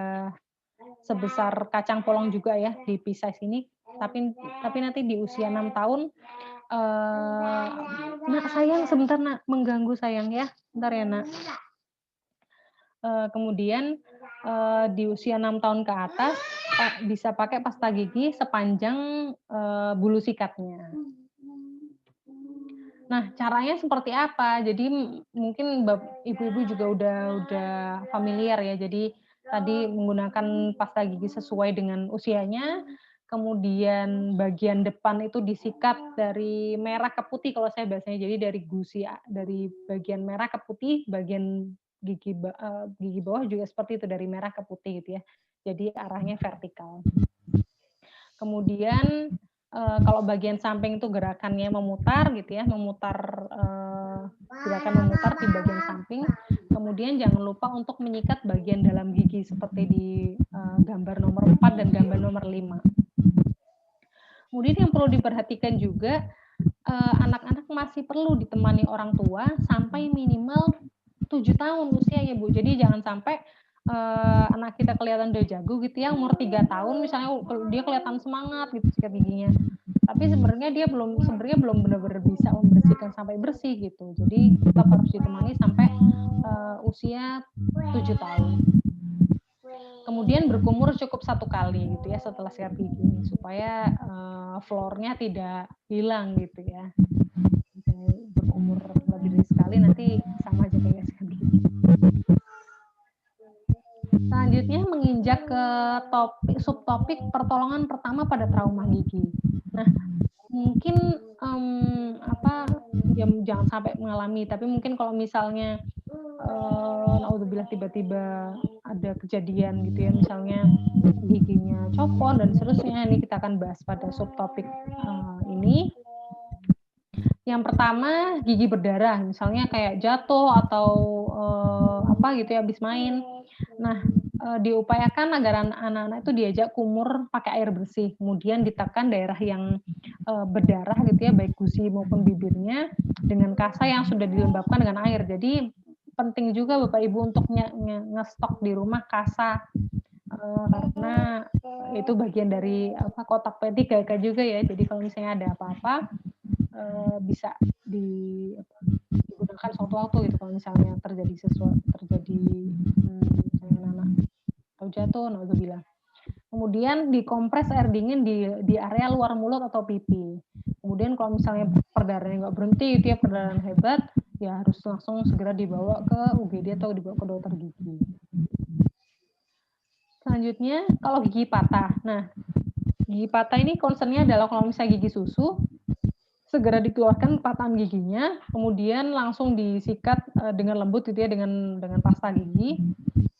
sebesar kacang polong juga ya di pea size ini. Tapi nanti di usia 6 tahun, Nak sayang sebentar Nak, mengganggu sayang ya, bentar ya Nak. Kemudian di usia 6 tahun ke atas bisa pakai pasta gigi sepanjang bulu sikatnya. Nah, caranya seperti apa? Jadi mungkin ibu-ibu juga udah familiar ya. Jadi tadi menggunakan pasta gigi sesuai dengan usianya. Kemudian bagian depan itu disikat dari merah ke putih kalau saya bahasanya. Jadi dari gusi dari bagian merah ke putih, bagian gigi bawah juga seperti itu dari merah ke putih gitu ya. Jadi arahnya vertikal. Kemudian kalau bagian samping itu gerakannya memutar gitu ya, gerakan memutar di bagian samping. Kemudian jangan lupa untuk menyikat bagian dalam gigi seperti di gambar nomor 4 dan gambar nomor 5. Kemudian yang perlu diperhatikan juga, anak-anak masih perlu ditemani orang tua sampai minimal 7 tahun usianya, Bu. Jadi jangan sampai anak kita kelihatan udah jago gitu ya, umur 3 tahun misalnya dia kelihatan semangat gitu sikat giginya. Tapi sebenarnya dia belum benar-benar bisa membersihkan sampai bersih gitu. Jadi tetap harus ditemani sampai usia 7 tahun. Kemudian berkumur cukup 1 kali gitu ya setelah sikat gigi supaya floornya tidak hilang gitu ya. Berkumur lebih dari sekali nanti sama aja kayak sikat gigi. Selanjutnya menginjak ke subtopik pertolongan pertama pada trauma gigi. Nah, mungkin jangan sampai mengalami, tapi mungkin kalau misalnya naudzubillah tiba-tiba ada kejadian gitu ya, misalnya giginya copot dan seterusnya, ini kita akan bahas pada subtopik ini. Yang pertama gigi berdarah, misalnya kayak jatuh atau gitu ya habis main. Nah, diupayakan agar anak-anak itu diajak kumur pakai air bersih, kemudian ditekan daerah yang berdarah gitu ya, baik gusi maupun bibirnya dengan kasa yang sudah dilembabkan dengan air. Jadi penting juga Bapak Ibu untuk ngestok di rumah kasa karena itu bagian dari kotak P3K juga ya. Jadi kalau misalnya ada apa-apa bisa digunakan suatu waktu gitu kalau misalnya terjadi misalnya anak atau jatuh, naudzubillah. Kemudian dikompres air dingin di area luar mulut atau pipi. Kemudian kalau misalnya perdarahannya nggak berhenti gitu ya, perdarahan hebat, ya harus langsung segera dibawa ke UGD atau dibawa ke dokter gigi. Selanjutnya kalau gigi patah. Nah, gigi patah ini concernnya adalah kalau misalnya gigi susu, segera dikeluarkan patahan giginya, kemudian langsung disikat dengan lembut gitu ya dengan pasta gigi.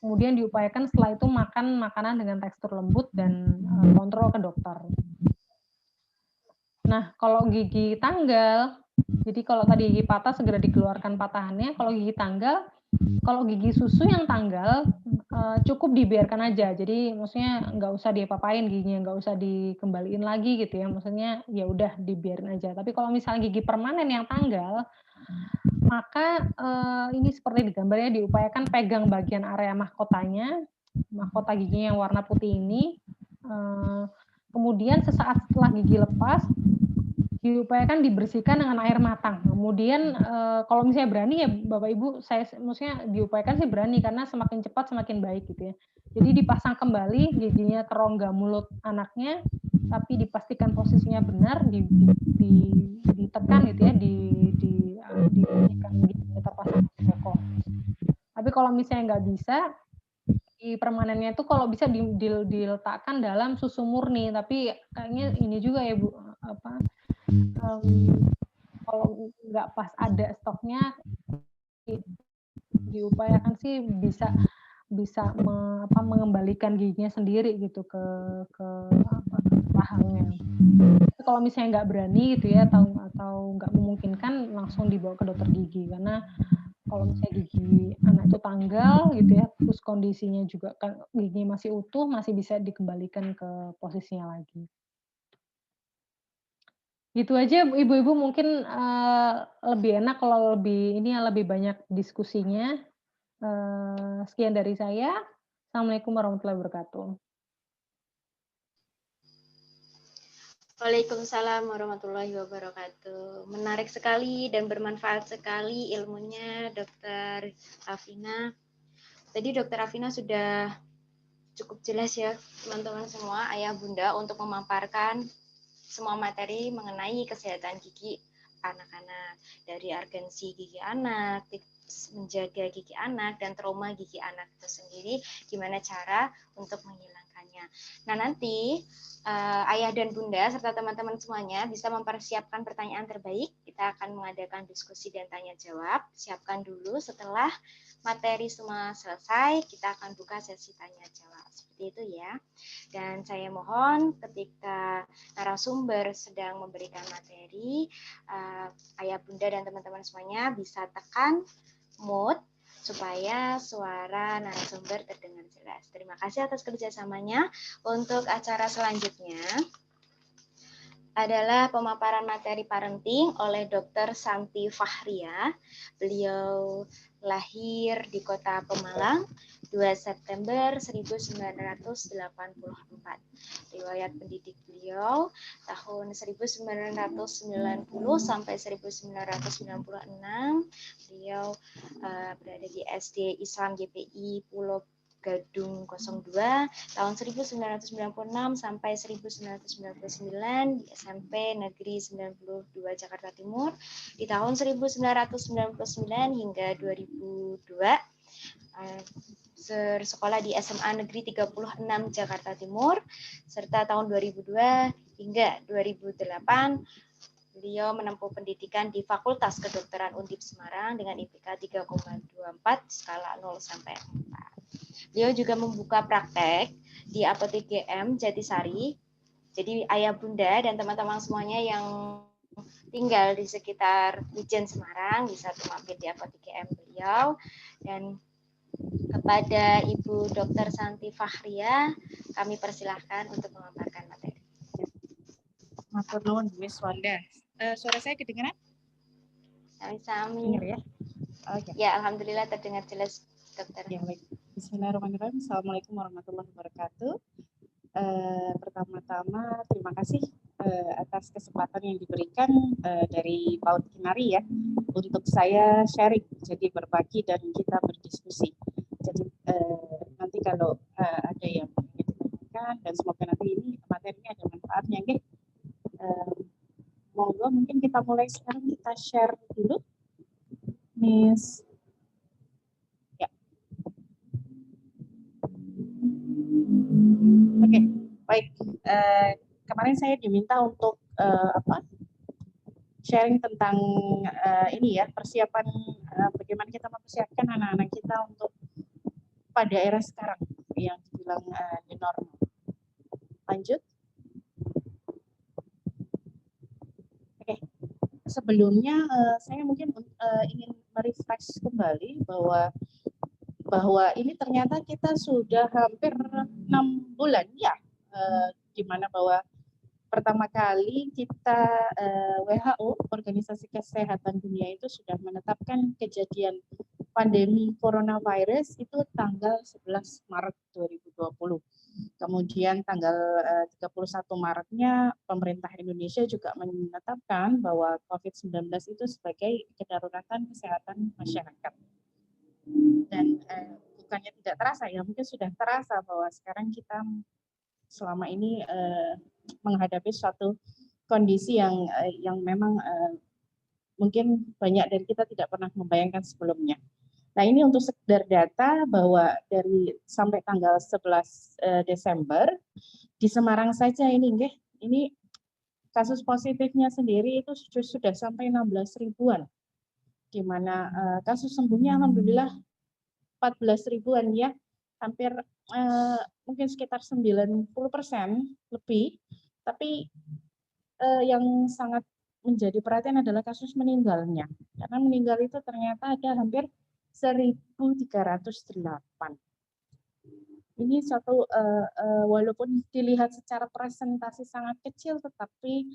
Kemudian diupayakan setelah itu makan makanan dengan tekstur lembut dan kontrol ke dokter. Nah, kalau gigi tanggal, jadi kalau tadi gigi patah segera dikeluarkan patahannya, kalau gigi tanggal, kalau gigi susu yang tanggal cukup dibiarkan aja. Jadi maksudnya nggak usah diapa-apain giginya, nggak usah dikembaliin lagi gitu ya. Maksudnya ya udah dibiarin aja. Tapi kalau misalnya gigi permanen yang tanggal, maka ini seperti di gambarnya diupayakan pegang bagian area mahkotanya, mahkota giginya yang warna putih ini. Kemudian sesaat setelah gigi lepas, diupayakan dibersihkan dengan air matang. Kemudian kalau misalnya berani ya Bapak Ibu, saya maksudnya diupayakan sih berani karena semakin cepat semakin baik gitu ya. Jadi dipasang kembali giginya ke rongga mulut anaknya, tapi dipastikan posisinya benar, ditekan gitu ya, diberikan giginya terpasang kokoh. Tapi kalau misalnya nggak bisa, di permanennya itu kalau bisa diletakkan dalam susu murni. Tapi kayaknya ini juga ya Bu, kalau nggak pas ada stoknya, diupayakan sih bisa mengembalikan giginya sendiri gitu ke rahangnya. Tapi kalau misalnya nggak berani gitu ya atau nggak memungkinkan, langsung dibawa ke dokter gigi karena kalau misalnya gigi anak itu tanggal gitu ya, terus kondisinya juga kan giginya masih utuh, masih bisa dikembalikan ke posisinya lagi. Gitu aja Ibu-ibu, mungkin lebih enak kalau lebih banyak diskusinya. Sekian dari saya. Assalamualaikum warahmatullahi wabarakatuh. Waalaikumsalam warahmatullahi wabarakatuh. Menarik sekali dan bermanfaat sekali ilmunya Dr. Afina. Tadi Dr. Afina sudah cukup jelas ya teman-teman semua, ayah bunda, untuk memaparkan semua materi mengenai kesehatan gigi anak-anak, dari urgensi gigi anak, tips menjaga gigi anak, dan trauma gigi anak itu sendiri, gimana cara untuk menghilangkannya. Nah nanti ayah dan bunda serta teman-teman semuanya bisa mempersiapkan pertanyaan terbaik. Kita akan mengadakan diskusi dan tanya jawab. Siapkan dulu, setelah materi semua selesai, kita akan buka sesi tanya jawab. Seperti itu ya. Dan saya mohon ketika narasumber sedang memberikan materi, ayah bunda dan teman-teman semuanya bisa tekan mute supaya suara narasumber terdengar jelas. Terima kasih atas kerjasamanya. Untuk acara selanjutnya adalah pemaparan materi parenting oleh Dr. Santi Fahria. Beliau lahir di Kota Pemalang 2 September 1984. Riwayat pendidik beliau tahun 1990 sampai 1996. Beliau berada di SD Islam GPI Pulau Gadung 02 tahun 1996 sampai 1999, di SMP Negeri 92 Jakarta Timur di tahun 1999 hingga 2002, bersekolah di SMA Negeri 36 Jakarta Timur, serta tahun 2002 hingga 2008 beliau menempuh pendidikan di Fakultas Kedokteran Undip Semarang dengan IPK 3,24 skala 0 sampai 4. Beliau juga membuka praktek di Apotek GM Jatisari. Jadi ayah bunda dan teman-teman semuanya yang tinggal di sekitar Wijen Semarang bisa mampir di Apotek GM beliau. Dan kepada Ibu Dr. Santi Fahria, kami persilahkan untuk memaparkan materi. Matur nuwun Miss Wanda. Suara saya kedengaran? Sami-sami. Dengar ya? Okay. Ya, alhamdulillah terdengar jelas, Dokter. Ya, baik. Bismillahirrahmanirrahim. Assalamualaikum warahmatullahi wabarakatuh. Pertama-tama terima kasih atas kesempatan yang diberikan dari PAUD Kinari ya untuk saya sharing, jadi berbagi dan kita berdiskusi. Jadi nanti kalau ada yang ingin ditanyakan dan semoga nanti ini materinya ada manfaatnya, okay? Monggo mungkin kita mulai sekarang, kita share dulu, Miss. Oke, baik. Kemarin saya diminta untuk sharing tentang ini ya, persiapan bagaimana kita mempersiapkan anak-anak kita untuk pada era sekarang yang dibilang new normal. Lanjut. Oke. Sebelumnya saya mungkin ingin merefresh kembali bahwa ini ternyata kita sudah hampir 6 bulan ya, di mana bahwa pertama kali kita WHO, Organisasi Kesehatan Dunia itu sudah menetapkan kejadian pandemi coronavirus itu tanggal 11 Maret 2020. Kemudian tanggal 31 Maretnya pemerintah Indonesia juga menetapkan bahwa COVID-19 itu sebagai kedaruratan kesehatan masyarakat. Dan bukannya tidak terasa, ya mungkin sudah terasa bahwa sekarang kita selama ini menghadapi suatu kondisi yang memang mungkin banyak dari kita tidak pernah membayangkan sebelumnya. Nah, ini untuk sekedar data bahwa dari sampai tanggal 11 Desember di Semarang saja ini kasus positifnya sendiri itu sudah sampai 16 ribuan. Di mana kasus sembuhnya alhamdulillah 14 ribuan ya. Hampir mungkin sekitar 90% lebih. Tapi yang sangat menjadi perhatian adalah kasus meninggalnya. Karena meninggal itu ternyata ada hampir 1.308. Ini suatu walaupun dilihat secara presentasi sangat kecil, tetapi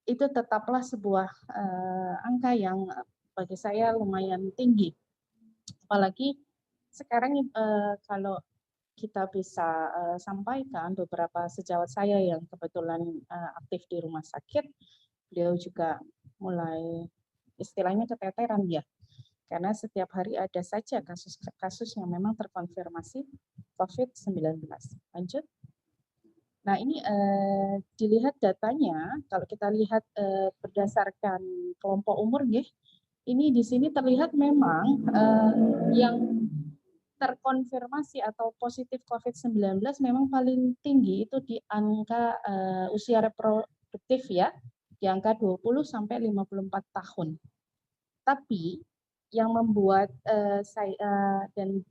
itu tetaplah sebuah angka yang bagi saya lumayan tinggi. Apalagi sekarang kalau kita bisa sampaikan beberapa sejawat saya yang kebetulan aktif di rumah sakit, beliau juga mulai istilahnya keteteran ya. Karena setiap hari ada saja kasus-kasus yang memang terkonfirmasi COVID-19. Lanjut. Nah, ini dilihat datanya, kalau kita lihat berdasarkan kelompok umur, ini di sini terlihat memang yang terkonfirmasi atau positif COVID-19 memang paling tinggi itu di angka usia reproduktif ya, di angka 20 sampai 54 tahun. Tapi yang membuat saya dan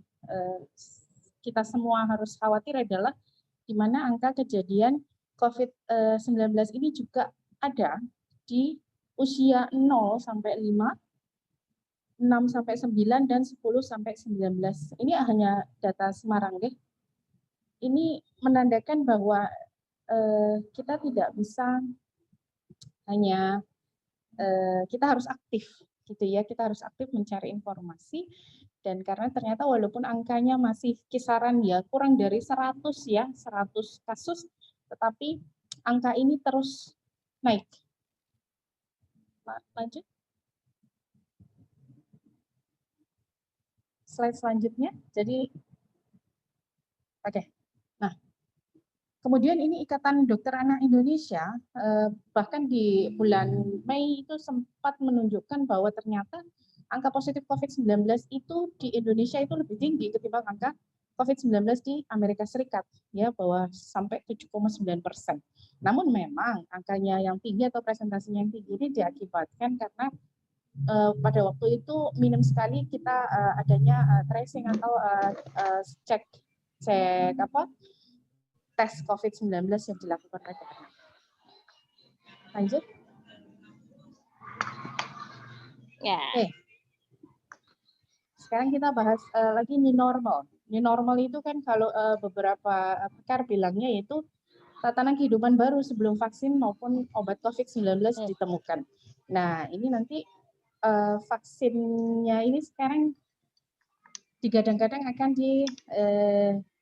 kita semua harus khawatir adalah di mana angka kejadian COVID-19 ini juga ada di usia 0 sampai 5, 6 sampai 9, dan 10 sampai 19. Ini hanya data Semarang, deh. Ini menandakan bahwa kita tidak bisa hanya kita harus aktif. Gitu ya, kita harus aktif mencari informasi, dan karena ternyata walaupun angkanya masih kisaran ya kurang dari 100 ya, 100 kasus, tetapi angka ini terus naik. Lanjut. Slide selanjutnya. Jadi oke. Nah, kemudian ini Ikatan Dokter Anak Indonesia bahkan di bulan Mei itu sempat menunjukkan bahwa ternyata angka positif COVID-19 itu di Indonesia itu lebih tinggi ketimbang angka COVID-19 di Amerika Serikat, ya, bahwa sampai 7,9%. Namun memang angkanya yang tinggi atau presentasinya yang tinggi ini diakibatkan karena pada waktu itu minim sekali kita adanya tracing atau cek tes COVID-19 yang dilakukan oleh anak. Lanjut. Ya. Oke. Sekarang kita bahas lagi new normal. New normal itu kan kalau beberapa pakar bilangnya itu tatanan kehidupan baru sebelum vaksin maupun obat COVID-19 ditemukan. Nah, ini nanti vaksinnya ini sekarang digadang-gadang akan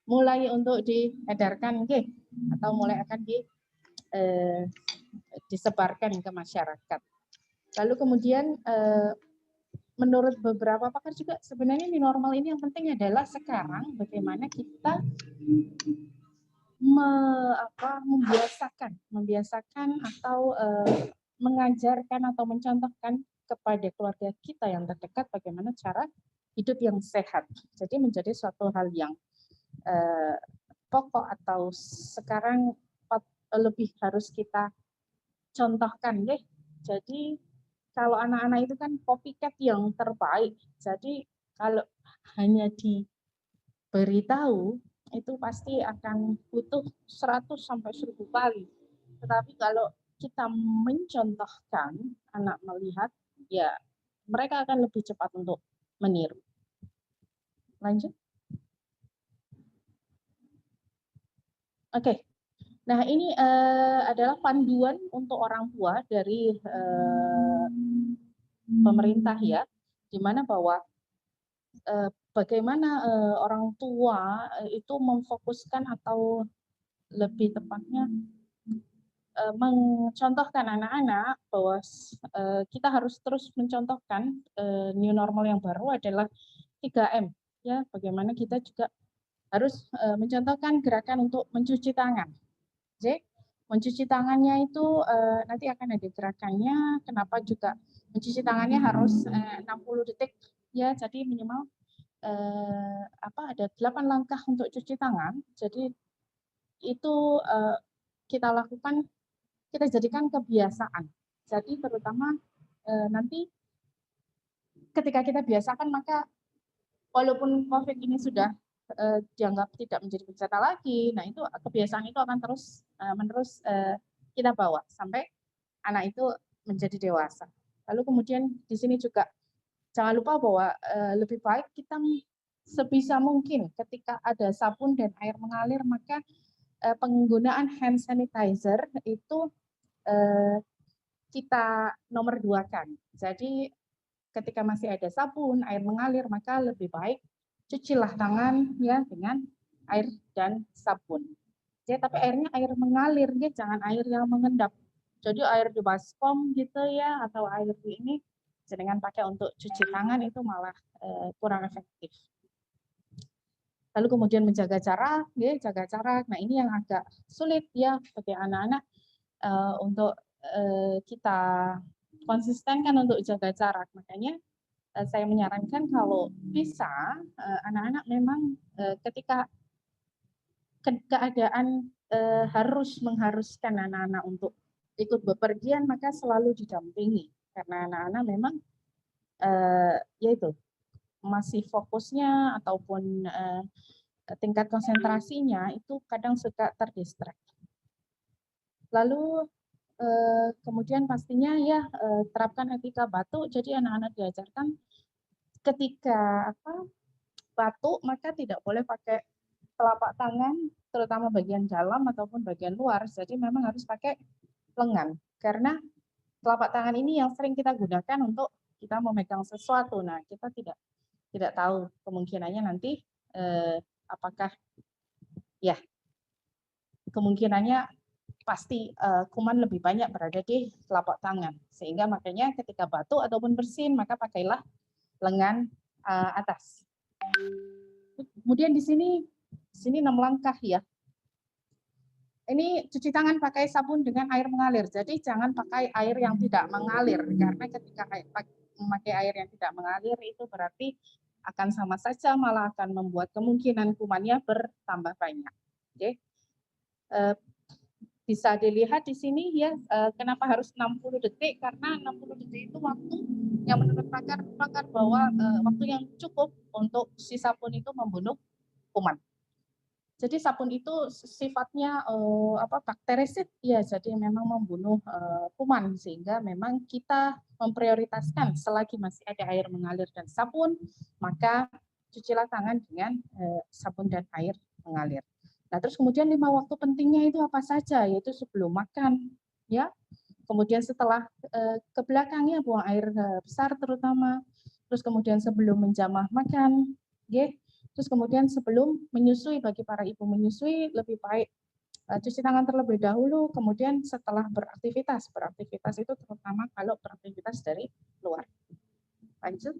mulai untuk diedarkan, atau mulai akan disebarkan ke masyarakat. Lalu kemudian menurut beberapa pakar juga sebenarnya new normal ini yang penting adalah sekarang bagaimana kita membiasakan atau mengajarkan atau mencontohkan kepada keluarga kita yang terdekat bagaimana cara hidup yang sehat. Jadi menjadi suatu hal yang pokok atau sekarang lebih harus kita contohkan, Jadi kalau anak-anak itu kan copycat yang terbaik. Jadi kalau hanya diberitahu itu pasti akan butuh 100 sampai 1000 kali. Tetapi kalau kita mencontohkan, anak melihat, ya mereka akan lebih cepat untuk meniru. Lanjut. Oke. Nah, ini adalah panduan untuk orang tua dari pemerintah ya, di mana bahwa bagaimana orang tua itu memfokuskan atau lebih tepatnya mencontohkan anak-anak bahwa kita harus terus mencontohkan new normal yang baru adalah 3M, ya, bagaimana kita juga harus mencontohkan gerakan untuk mencuci tangan. Jadi mencuci tangannya itu nanti akan ada gerakannya. Kenapa juga mencuci tangannya harus 60 detik, ya, jadi minimal ada 8 langkah untuk cuci tangan. Jadi itu kita lakukan, kita jadikan kebiasaan. Jadi terutama nanti ketika kita biasakan, maka walaupun COVID ini sudah dianggap tidak menjadi bencana lagi, nah itu kebiasaan itu akan terus menerus kita bawa sampai anak itu menjadi dewasa. Lalu kemudian di sini juga jangan lupa bahwa lebih baik kita sebisa mungkin ketika ada sabun dan air mengalir, maka penggunaan hand sanitizer itu kita nomor 2-kan. Jadi ketika masih ada sabun, air mengalir, maka lebih baik cucilah tangan, ya, dengan air dan sabun. Ya, tapi airnya air mengalir, ya, jangan air yang mengendap. Jadi air di baskom gitu, ya, atau air di ini dengan pakai untuk cuci tangan itu malah kurang efektif. Lalu kemudian menjaga jarak, ya, jaga jarak. Nah, ini yang agak sulit, ya, bagi anak-anak untuk kita konsistenkan untuk jaga jarak. Makanya saya menyarankan kalau bisa anak-anak memang ketika keadaan harus mengharuskan anak-anak untuk ikut bepergian, maka selalu didampingi, karena anak-anak memang yaitu masih fokusnya ataupun tingkat konsentrasinya itu kadang suka terdistract. Lalu kemudian pastinya, ya, terapkan etika batuk. Jadi anak-anak diajarkan ketika batuk maka tidak boleh pakai telapak tangan, terutama bagian dalam ataupun bagian luar. Jadi memang harus pakai lengan, karena telapak tangan ini yang sering kita gunakan untuk kita memegang sesuatu. Nah, kita tidak tahu kemungkinannya nanti apakah, ya, kemungkinannya pasti kuman lebih banyak berada di telapak tangan, sehingga makanya ketika batuk ataupun bersin maka pakailah lengan atas. Kemudian di sini 6 langkah, ya. Ini cuci tangan pakai sabun dengan air mengalir. Jadi jangan pakai air yang tidak mengalir, karena ketika memakai air yang tidak mengalir itu berarti akan sama saja malah akan membuat kemungkinan kumannya bertambah banyak. Oke. Bisa dilihat di sini, ya, kenapa harus 60 detik, karena 60 detik itu waktu yang menurut pakar bahwa waktu yang cukup untuk si sabun itu membunuh kuman. Jadi sabun itu sifatnya bakterisid, ya, jadi memang membunuh kuman, sehingga memang kita memprioritaskan selagi masih ada air mengalir dan sabun, maka cucilah tangan dengan sabun dan air mengalir. Nah, terus kemudian 5 waktu pentingnya itu apa saja, yaitu sebelum makan, ya. Kemudian setelah ke belakangnya buang air besar terutama. Terus kemudian sebelum menjamah makan, ya. Terus kemudian sebelum menyusui, bagi para ibu menyusui lebih baik cuci tangan terlebih dahulu. Kemudian setelah beraktivitas itu terutama kalau beraktivitas dari luar. Lanjut.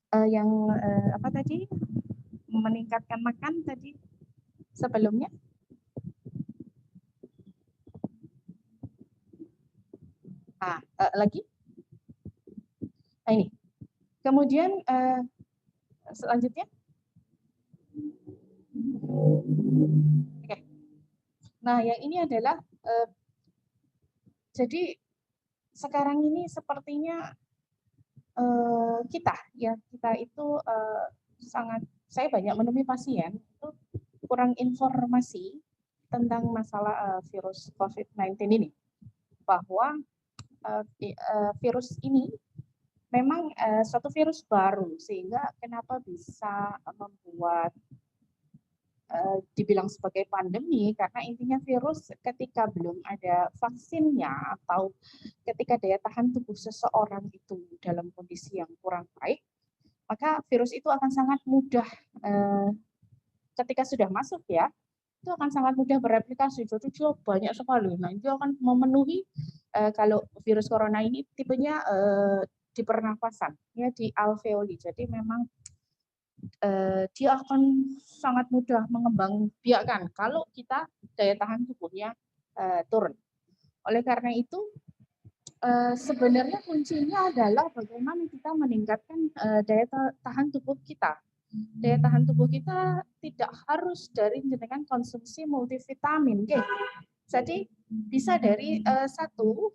Yang apa tadi? Meningkatkan makan tadi sebelumnya. Lagi. Nah, ini. Kemudian selanjutnya. Oke. Nah, yang ini adalah jadi sekarang ini sepertinya kita itu sangat, saya banyak menemui pasien itu kurang informasi tentang masalah virus COVID-19 ini, bahwa virus ini memang suatu virus baru, sehingga kenapa bisa membuat dibilang sebagai pandemi karena intinya virus ketika belum ada vaksinnya atau ketika daya tahan tubuh seseorang itu dalam kondisi yang kurang baik, maka virus itu akan sangat mudah ketika sudah masuk ya, itu akan sangat mudah bereplikasi. Jadi dia banyak sekali. Nah, itu akan memenuhi kalau virus corona ini tipenya di pernafasan, ya di alveoli. Jadi memang dia akan sangat mudah mengembangbiakkan kalau kita daya tahan tubuhnya turun. Oleh karena itu, sebenarnya kuncinya adalah bagaimana kita meningkatkan daya tahan tubuh kita. Daya tahan tubuh kita tidak harus dari jenengan konsumsi multivitamin, okay? Jadi bisa dari satu,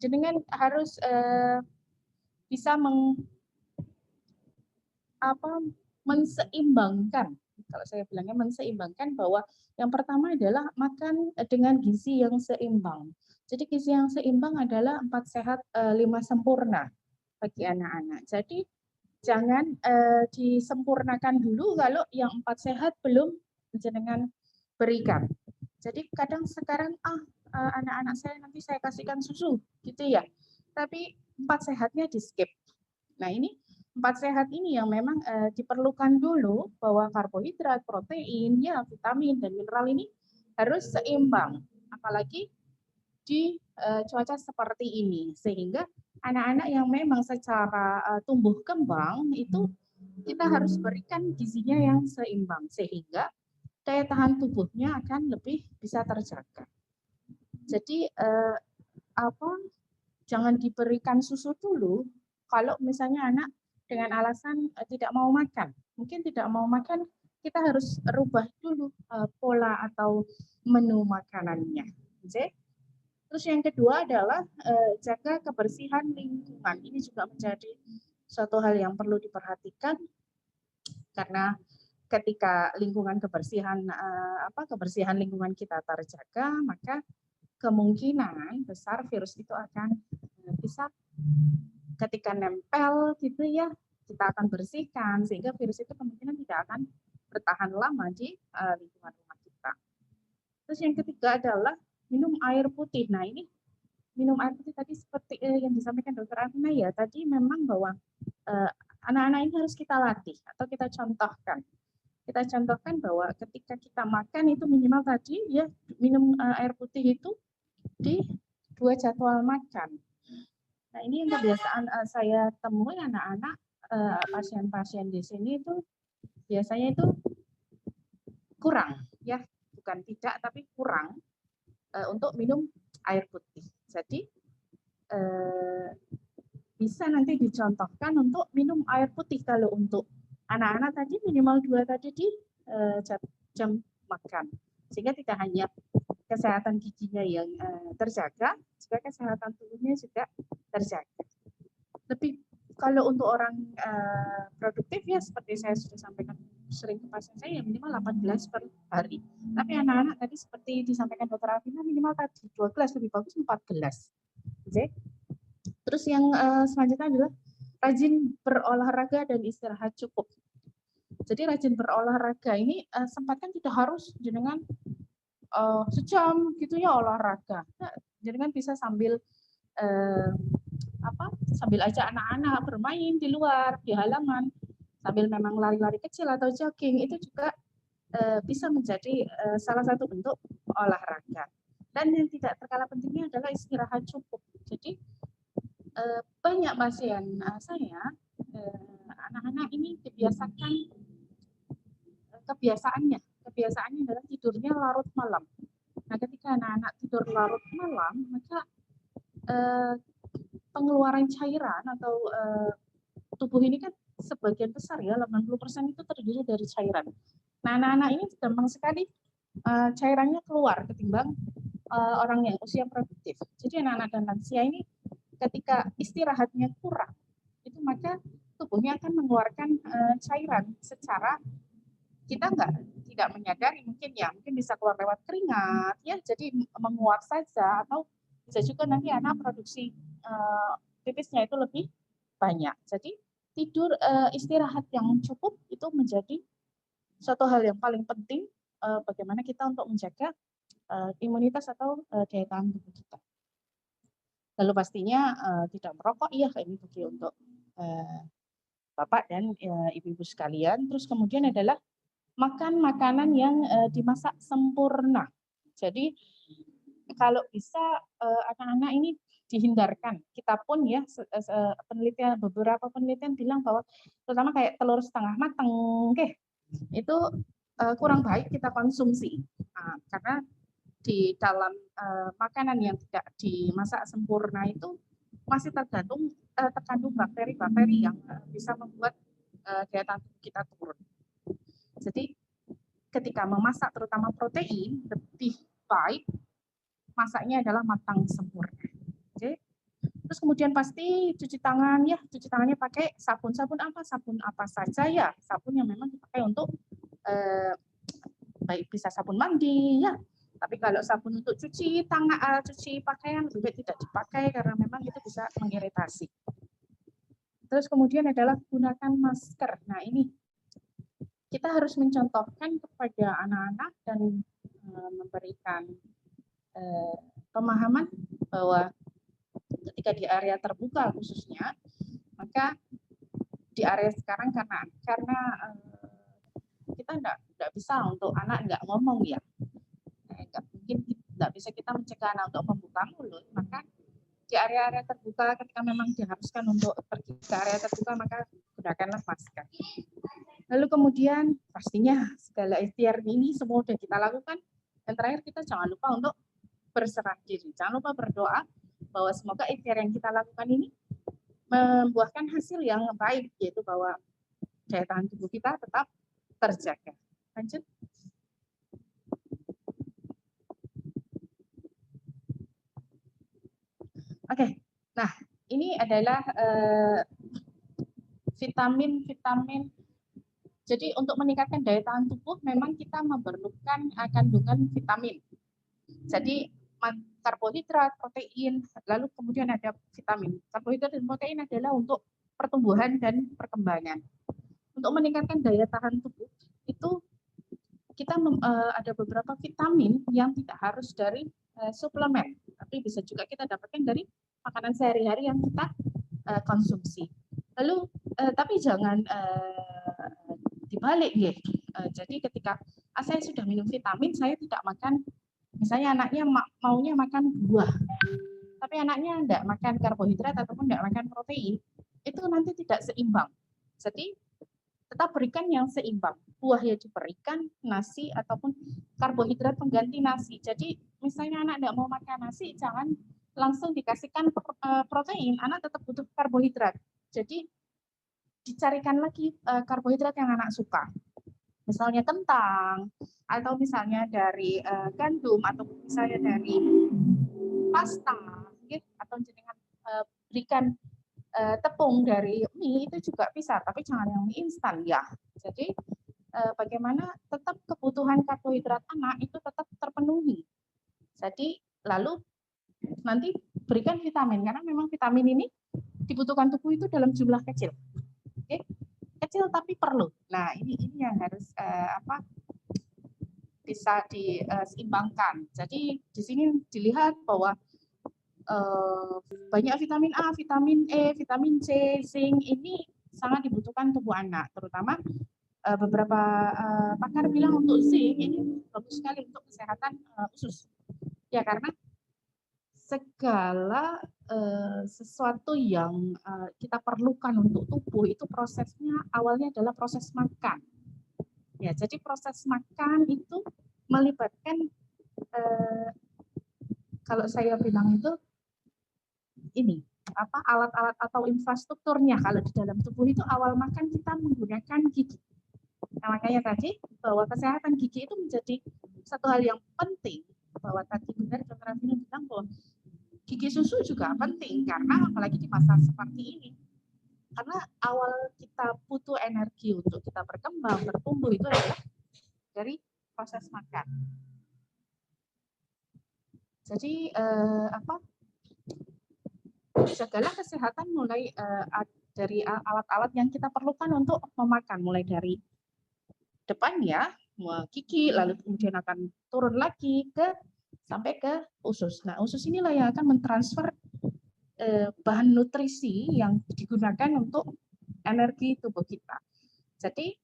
jenengan harus bisa menseimbangkan. Kalau saya bilangnya menseimbangkan bahwa yang pertama adalah makan dengan gizi yang seimbang. Jadi gizi yang seimbang adalah 4 sehat 5 sempurna bagi anak-anak. Jadi jangan disempurnakan dulu kalau yang 4 sehat belum jenengan berikan. Jadi kadang sekarang anak-anak saya nanti saya kasihkan susu gitu ya. Tapi 4 sehatnya di skip. Nah, ini 4 sehat ini yang memang diperlukan dulu bahwa karbohidrat, protein, ya vitamin dan mineral ini harus seimbang. Apalagi di cuaca seperti ini sehingga anak-anak yang memang secara tumbuh kembang itu kita harus berikan gizinya yang seimbang sehingga daya tahan tubuhnya akan lebih bisa terjaga. Jadi jangan diberikan susu dulu kalau misalnya anak dengan alasan tidak mau makan. Mungkin tidak mau makan, kita harus rubah dulu pola atau menu makanannya. Oke? Terus yang kedua adalah jaga kebersihan lingkungan. Ini juga menjadi suatu hal yang perlu diperhatikan karena ketika kebersihan lingkungan kita terjaga, maka kemungkinan besar virus itu akan bisa ketika nempel gitu ya, kita akan bersihkan sehingga virus itu kemungkinan tidak akan bertahan lama di lingkungan rumah kita. Terus yang ketiga adalah minum air putih. Nah, ini minum air putih tadi seperti yang disampaikan Dr. Afina ya, tadi memang bahwa anak-anak ini harus kita latih atau kita contohkan. Kita contohkan bahwa ketika kita makan itu minimal tadi ya minum air putih itu di 2 jadwal makan. Nah, ini yang kebiasaan saya temui anak-anak pasien-pasien di sini itu biasanya itu kurang ya, bukan tidak tapi kurang untuk minum air putih. Jadi bisa nanti dicontohkan untuk minum air putih kalau untuk anak-anak tadi minimal 2 tadi di jam makan. Sehingga tidak hanya kesehatan giginya yang terjaga, juga kesehatan tubuhnya juga terjaga. Lebih kalau untuk orang produktif ya seperti saya sudah sampaikan sering ke pasien saya minimal 8 gelas per hari. Tapi anak-anak tadi seperti disampaikan Dr. Afina minimal tadi 2 gelas, lebih bagus 4 gelas. Oke. Terus yang selanjutnya adalah rajin berolahraga dan istirahat cukup. Jadi rajin berolahraga ini sempatkan tidak harus dengan sejam gitu ya olahraga. Nah, jenengan bisa sambil sambil ajak anak-anak bermain di luar di halaman sambil memang lari-lari kecil atau jogging itu juga bisa menjadi salah satu bentuk olahraga. Dan yang tidak terkalah pentingnya adalah istirahat cukup. Jadi banyak pasien saya anak-anak ini kebiasaannya adalah tidurnya larut malam. Nah, ketika anak-anak tidur larut malam, maka pengeluaran cairan atau tubuh ini kan sebagian besar ya, 80% itu terdiri dari cairan. Nah, anak-anak ini gampang sekali cairannya keluar ketimbang orang yang usia produktif. Jadi anak-anak dan lansia ini ketika istirahatnya kurang, itu maka tubuhnya akan mengeluarkan cairan secara kita tidak menyadari mungkin bisa keluar lewat keringat ya, jadi menguap saja atau bisa juga nanti anak produksi pipisnya itu lebih banyak. Jadi tidur istirahat yang cukup itu menjadi suatu hal yang paling penting bagaimana kita untuk menjaga imunitas atau daya tahan tubuh kita. Lalu pastinya tidak merokok, iya ini bagi untuk Bapak dan Ibu-ibu sekalian. Terus kemudian adalah makan makanan yang dimasak sempurna. Jadi kalau bisa anak-anak ini dihindarkan. Kita pun ya beberapa penelitian bilang bahwa terutama kayak telur setengah matang, itu kurang baik kita konsumsi. Nah, karena di dalam makanan yang tidak dimasak sempurna itu masih terkandung bakteri-bakteri yang bisa membuat daya tahan tubuh kita turun. Jadi ketika memasak terutama protein, lebih baik masaknya adalah matang sempurna. Oke. Terus kemudian pasti cuci tangan ya, cuci tangannya pakai sabun apa saja ya, sabun yang memang dipakai untuk baik bisa sabun mandi ya. Tapi kalau sabun untuk cuci tangan, cuci pakaian lebih baik tidak dipakai karena memang itu bisa mengiritasi. Terus kemudian adalah gunakan masker. Nah ini kita harus mencontohkan kepada anak-anak dan memberikan pemahaman bahwa ketika di area terbuka khususnya, maka di area sekarang karena kita nggak bisa untuk anak nggak ngomong ya, mungkin nggak bisa kita mencegah anak untuk membuka mulut, maka di area-area terbuka ketika memang diharuskan untuk pergi ke area terbuka maka gunakanlah masker. Lalu kemudian pastinya segala ikhtiar ini semua sudah kita lakukan, dan terakhir kita jangan lupa untuk berserah diri, jangan lupa berdoa bahwa semoga ikhtiar yang kita lakukan ini membuahkan hasil yang baik, yaitu bahwa daya tahan tubuh kita tetap terjaga. Lanjut. Oke, nah ini adalah vitamin-vitamin. Jadi untuk meningkatkan daya tahan tubuh memang kita memerlukan kandungan vitamin. Jadi karbohidrat, protein, lalu kemudian ada vitamin. Karbohidrat dan protein adalah untuk pertumbuhan dan perkembangan. Untuk meningkatkan daya tahan tubuh itu kita ada beberapa vitamin yang tidak harus dari suplemen, tapi bisa juga kita dapatkan dari makanan sehari-hari yang kita konsumsi. Lalu tapi jangan dibalik ya. Jadi ketika saya sudah minum vitamin, saya tidak makan, misalnya anaknya maunya makan buah, tapi anaknya tidak makan karbohidrat ataupun tidak makan protein, itu nanti tidak seimbang. Jadi tetap berikan yang seimbang. Buah ya diberikan, nasi ataupun karbohidrat pengganti nasi. Jadi misalnya anak tidak mau makan nasi, jangan langsung dikasihkan protein, anak tetap butuh karbohidrat. Jadi dicarikan lagi karbohidrat yang anak suka. Misalnya kentang, atau misalnya dari gandum, atau misalnya dari pasta, atau jenengan berikan tepung dari mie itu juga bisa, tapi jangan yang mie instan ya. Jadi bagaimana tetap kebutuhan karbohidrat anak itu tetap terpenuhi. Jadi lalu nanti berikan vitamin, karena memang vitamin ini dibutuhkan tubuh itu dalam jumlah kecil. Oke? Kecil tapi perlu. Nah ini yang harus bisa diseimbangkan. Jadi di sini dilihat bahwa banyak vitamin A, vitamin E, vitamin C, zinc ini sangat dibutuhkan tubuh anak, terutama beberapa pakar bilang untuk zinc ini bagus sekali untuk kesehatan usus. Ya karena segala sesuatu yang kita perlukan untuk tubuh itu prosesnya awalnya adalah proses makan. Ya, jadi proses makan itu melibatkan kalau saya bilang itu ini alat-alat atau infrastrukturnya. Kalau di dalam tubuh itu awal makan kita menggunakan gigi. Nah, makanya tadi bahwa kesehatan gigi itu menjadi satu hal yang penting. Bahwa tadi benar Dr. Afina bilang bahwa gigi susu juga penting karena apalagi di masa seperti ini. Karena awal kita butuh energi untuk kita berkembang, bertumbuh itu adalah dari proses makan. Jadi jagalah kesehatan mulai dari alat-alat yang kita perlukan untuk memakan, mulai dari depannya, gigi, lalu kemudian akan turun lagi sampai ke usus. Nah, usus inilah yang akan mentransfer bahan nutrisi yang digunakan untuk energi tubuh kita. Jadi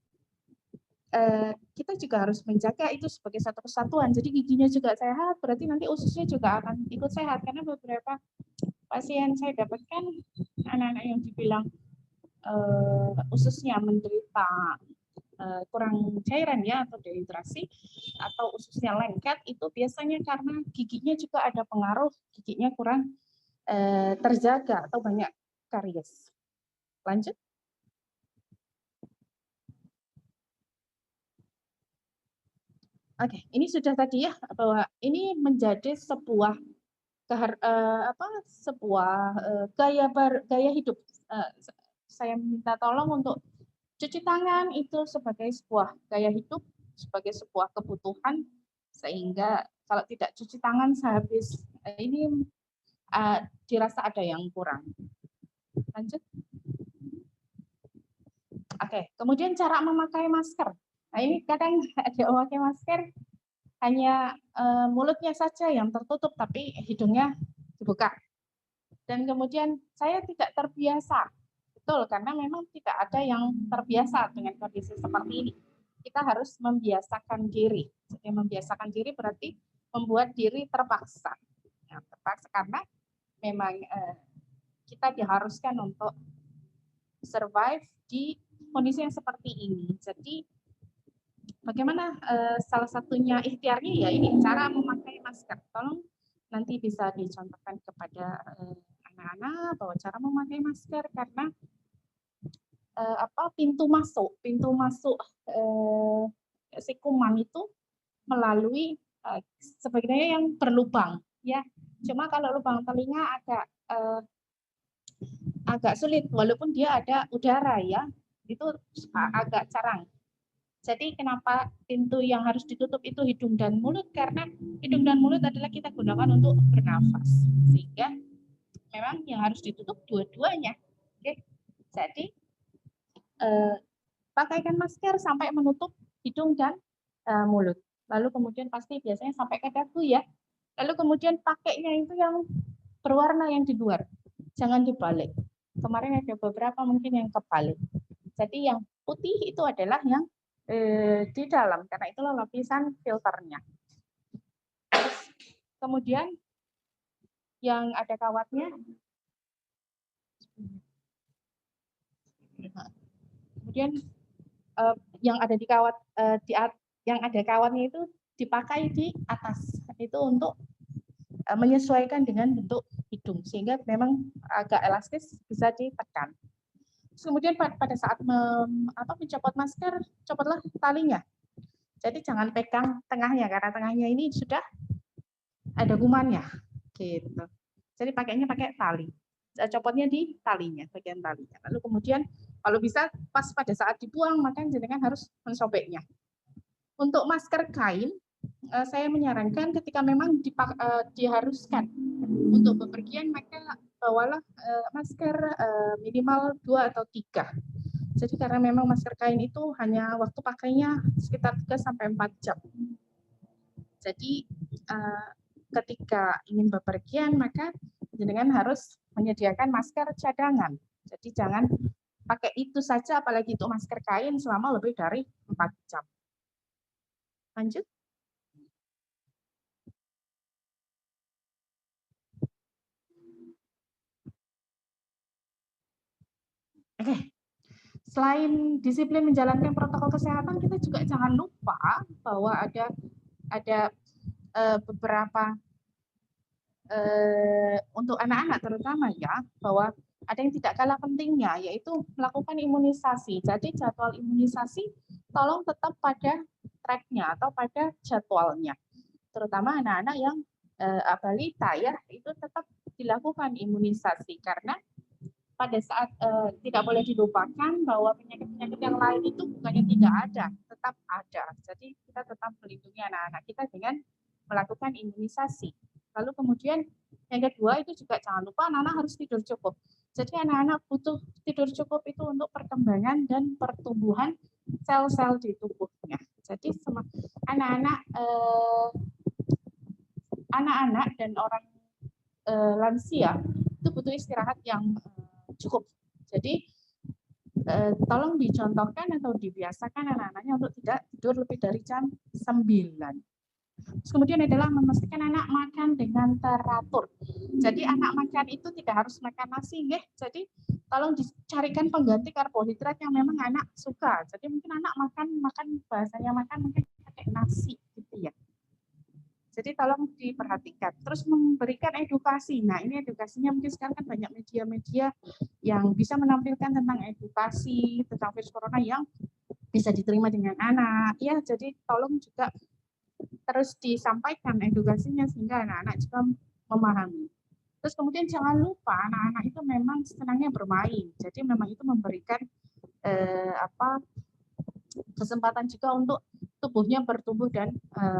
kita juga harus menjaga itu sebagai satu kesatuan. Jadi giginya juga sehat, berarti nanti ususnya juga akan ikut sehat. Karena beberapa pasien saya dapatkan anak-anak yang dibilang ususnya menderita kurang cairan ya atau dehidrasi atau ususnya lengket, itu biasanya karena giginya juga ada pengaruh, giginya kurang terjaga atau banyak karies. Lanjut. Oke, ini sudah tadi ya, bahwa ini menjadi sebuah gaya hidup. Saya minta tolong untuk cuci tangan itu sebagai sebuah gaya hidup, sebagai sebuah kebutuhan, sehingga kalau tidak cuci tangan sehabis ini dirasa ada yang kurang. Lanjut. Oke, kemudian cara memakai masker. Nah, ini kadang ada memakai masker hanya mulutnya saja yang tertutup, tapi hidungnya dibuka. Dan kemudian saya tidak terbiasa, betul, karena memang tidak ada yang terbiasa dengan kondisi seperti ini. Kita harus membiasakan diri. Jadi membiasakan diri berarti membuat diri terpaksa. Nah, terpaksa karena memang kita diharuskan untuk survive di kondisi yang seperti ini. Jadi bagaimana salah satunya ikhtiarnya ya ini cara memakai masker. Tolong nanti bisa dicontohkan kepada anak-anak bahwa cara memakai masker, karena pintu masuk si kuman itu melalui sebenarnya yang berlubang ya. Cuma kalau lubang telinga agak sulit, walaupun dia ada udara ya, itu agak jarang. Jadi kenapa pintu yang harus ditutup itu hidung dan mulut? Karena hidung dan mulut adalah kita gunakan untuk bernafas, sehingga memang yang harus ditutup dua-duanya. Oke. Jadi pakaikan masker sampai menutup hidung dan mulut. Lalu kemudian pasti biasanya sampai ke dagu ya. Lalu kemudian pakainya itu yang berwarna yang di luar, jangan dibalik. Kemarin ada beberapa mungkin yang kebalik. Jadi yang putih itu adalah yang di dalam, karena itulah lapisan filternya. Terus, kemudian yang ada kawatnya, kemudian yang ada di kawat yang ada kawatnya itu dipakai di atas, itu untuk menyesuaikan dengan bentuk hidung, sehingga memang agak elastis, bisa ditekan. Kemudian pada saat mencopot masker, copotlah talinya. Jadi jangan pegang tengahnya, karena tengahnya ini sudah ada kumannya. Gitu. Jadi pakainya pakai tali. Copotnya di talinya, bagian talinya. Lalu kemudian kalau bisa pas pada saat dibuang, maka jenengan harus mensobeknya. Untuk masker kain, saya menyarankan ketika memang diharuskan untuk bepergian, maka bawalah masker minimal 2 atau 3. Jadi karena memang masker kain itu hanya waktu pakainya sekitar 3-4 jam. Jadi ketika ingin bepergian, maka jenengan harus menyediakan masker cadangan. Jadi jangan pakai itu saja, apalagi itu masker kain selama lebih dari 4 jam. Lanjut. Oke. Selain disiplin menjalankan protokol kesehatan, kita juga jangan lupa bahwa ada beberapa untuk anak-anak terutama ya, bahwa ada yang tidak kalah pentingnya, yaitu melakukan imunisasi. Jadi jadwal imunisasi tolong tetap pada tracknya atau pada jadwalnya. Terutama anak-anak yang balita ya, itu tetap dilakukan imunisasi, karena pada saat tidak boleh dilupakan bahwa penyakit-penyakit yang lain itu bukannya tidak ada, tetap ada. Jadi kita tetap melindungi anak-anak kita dengan melakukan imunisasi. Lalu kemudian yang kedua itu juga jangan lupa anak-anak harus tidur cukup. Jadi anak-anak butuh tidur cukup itu untuk perkembangan dan pertumbuhan sel-sel di tubuhnya. Jadi anak-anak dan orang lansia itu butuh istirahat yang cukup. Jadi tolong dicontohkan atau dibiasakan anak-anaknya untuk tidak tidur lebih dari jam 9. Terus kemudian adalah memastikan anak makan dengan teratur. Jadi anak makan itu tidak harus makan nasi, ya. Jadi tolong dicarikan pengganti karbohidrat yang memang anak suka. Jadi mungkin anak makan bahasanya makan mungkin pakai nasi gitu ya. Jadi tolong diperhatikan. Terus memberikan edukasi. Nah, ini edukasinya mungkin sekarang kan banyak media-media yang bisa menampilkan tentang edukasi tentang virus corona yang bisa diterima dengan anak. Ya, jadi tolong juga terus disampaikan edukasinya sehingga anak-anak juga memahami. Terus kemudian jangan lupa anak-anak itu memang senangnya bermain. Jadi memang itu memberikan kesempatan juga untuk tubuhnya bertumbuh dan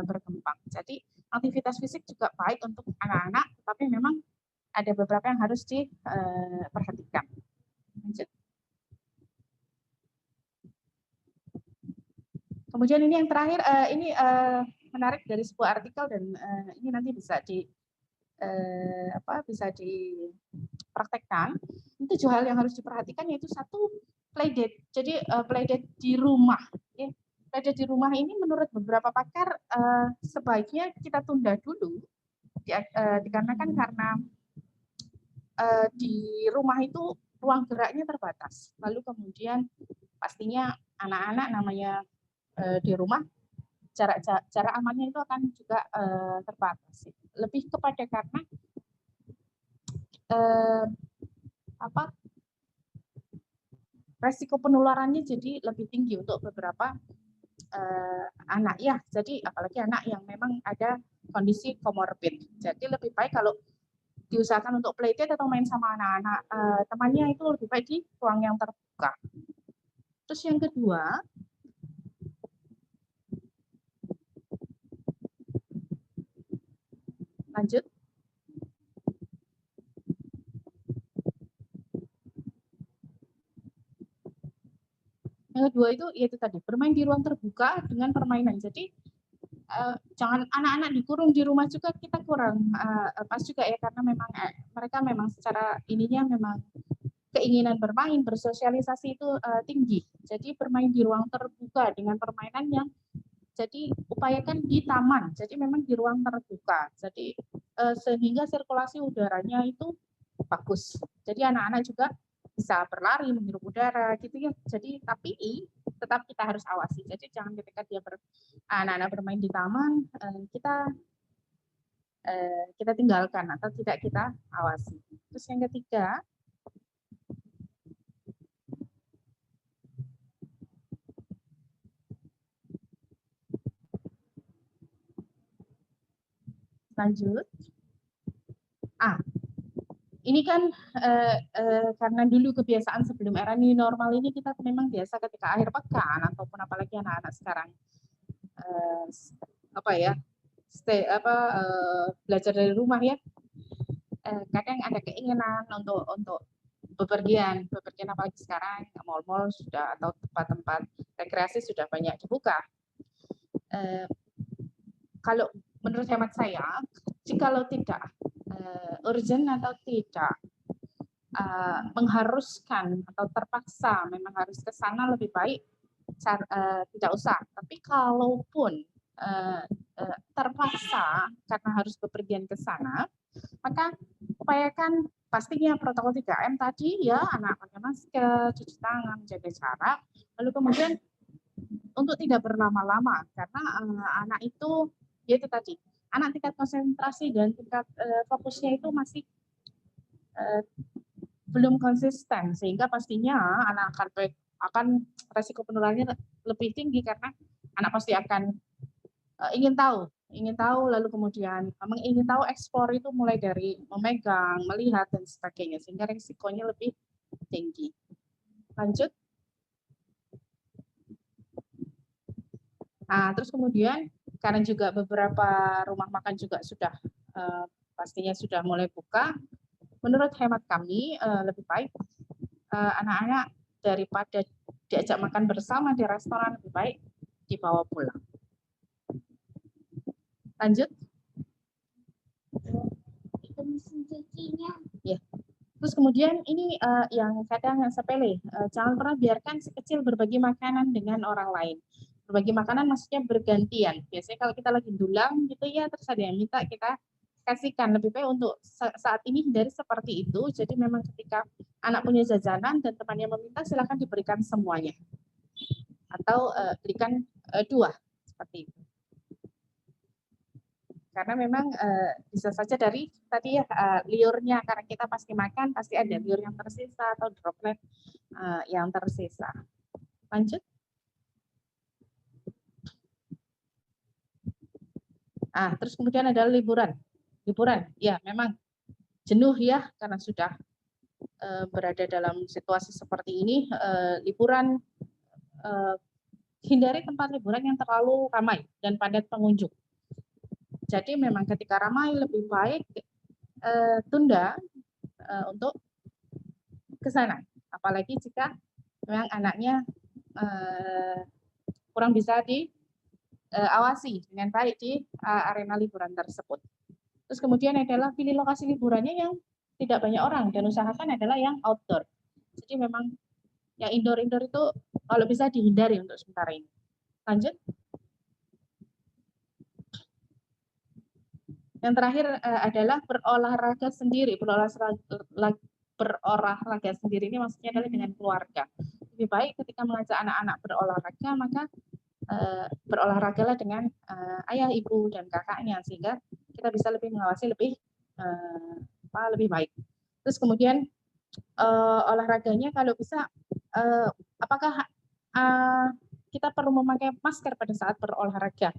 berkembang. Jadi aktivitas fisik juga baik untuk anak-anak, tapi memang ada beberapa yang harus diperhatikan. Lanjut. Kemudian ini yang terakhir, ini menarik dari sebuah artikel dan ini nanti bisa dipraktekkan. Itu 7 hal yang harus diperhatikan, yaitu 1, playdate. Jadi playdate di rumah. Ya. Playdate di rumah ini menurut beberapa pakar sebaiknya kita tunda dulu, dikarenakan karena di rumah itu ruang geraknya terbatas. Lalu kemudian pastinya anak-anak namanya di rumah jarak amannya itu akan juga terbatas. Lebih kepada karena resiko penularannya jadi lebih tinggi untuk beberapa anak ya. Jadi apalagi anak yang memang ada kondisi komorbid. Jadi lebih baik kalau diusahakan untuk playdate atau main sama anak-anak temannya itu lebih baik di ruang yang terbuka. Terus yang kedua, lanjut. Yang kedua itu tadi bermain di ruang terbuka dengan permainan. Jadi jangan anak-anak dikurung di rumah juga, kita kurang pas juga ya, karena memang mereka memang secara ininya memang keinginan bermain, bersosialisasi itu tinggi. Jadi bermain di ruang terbuka dengan permainan yang jadi upayakan di taman. Jadi memang di ruang terbuka. Jadi sehingga sirkulasi udaranya itu bagus. Jadi anak-anak juga bisa berlari, menghirup udara gitu ya. Jadi tapi tetap kita harus awasi. Jadi jangan ketika anak-anak bermain di taman kita tinggalkan atau tidak kita awasi. Terus yang ketiga, lanjut. Ini kan karena dulu kebiasaan sebelum era new normal ini kita memang biasa ketika akhir pekan ataupun apalagi anak-anak sekarang belajar dari rumah ya. Kadang ada keinginan untuk bepergian apalagi sekarang mal-mal sudah atau tempat-tempat rekreasi sudah banyak dibuka. Kalau menurut hemat saya, jikalau tidak urgent atau tidak mengharuskan atau terpaksa memang harus ke sana, lebih baik tidak usah. Tapi kalaupun terpaksa karena harus bepergian ke sana, maka upayakan pastinya protokol 3M tadi ya, anak pakai masker, cuci tangan, jaga jarak. Lalu kemudian untuk tidak berlama-lama, karena anak itu ya itu tadi, anak tingkat konsentrasi dan tingkat fokusnya itu masih belum konsisten, sehingga pastinya anak akan resiko penularannya lebih tinggi karena anak pasti akan ingin tahu, lalu kemudian ingin tahu, eksplor itu mulai dari memegang, melihat dan sebagainya, sehingga resikonya lebih tinggi. Lanjut. Nah, terus kemudian karena juga beberapa rumah makan juga sudah pastinya sudah mulai buka, menurut hemat kami lebih baik anak-anak daripada diajak makan bersama di restoran, lebih baik dibawa pulang. Lanjut. Ya. Terus kemudian ini yang kadang sepele, jangan pernah biarkan si kecil berbagi makanan dengan orang lain. Berbagi makanan maksudnya bergantian. Biasanya kalau kita lagi dulang gitu ya, terus ada yang minta kita kasihkan. Lebih baik untuk saat ini hindari seperti itu. Jadi memang ketika anak punya jajanan dan temannya meminta, silakan diberikan semuanya. Atau berikan 2 seperti itu. Karena memang bisa saja dari tadi ya liurnya, karena kita pasti makan, pasti ada liur yang tersisa atau droplet yang tersisa. Lanjut. Terus kemudian ada liburan. Liburan, ya memang jenuh ya, karena sudah berada dalam situasi seperti ini. Liburan, hindari tempat liburan yang terlalu ramai dan padat pengunjung. Jadi memang ketika ramai lebih baik tunda untuk ke sana. Apalagi jika memang anaknya kurang bisa diawasi dengan baik di arena liburan tersebut. Terus kemudian adalah pilih lokasi liburannya yang tidak banyak orang dan usahakan adalah yang outdoor. Jadi memang yang indoor-indoor itu kalau bisa dihindari untuk sementara ini. Lanjut. Yang terakhir adalah berolahraga sendiri. Berolahraga sendiri ini maksudnya adalah dengan keluarga. Lebih baik ketika mengajak anak-anak berolahraga, maka berolahragalah dengan ayah, ibu, dan kakaknya, sehingga kita bisa lebih mengawasi lebih baik. Terus kemudian olahraganya kalau bisa, apakah kita perlu memakai masker pada saat berolahraga?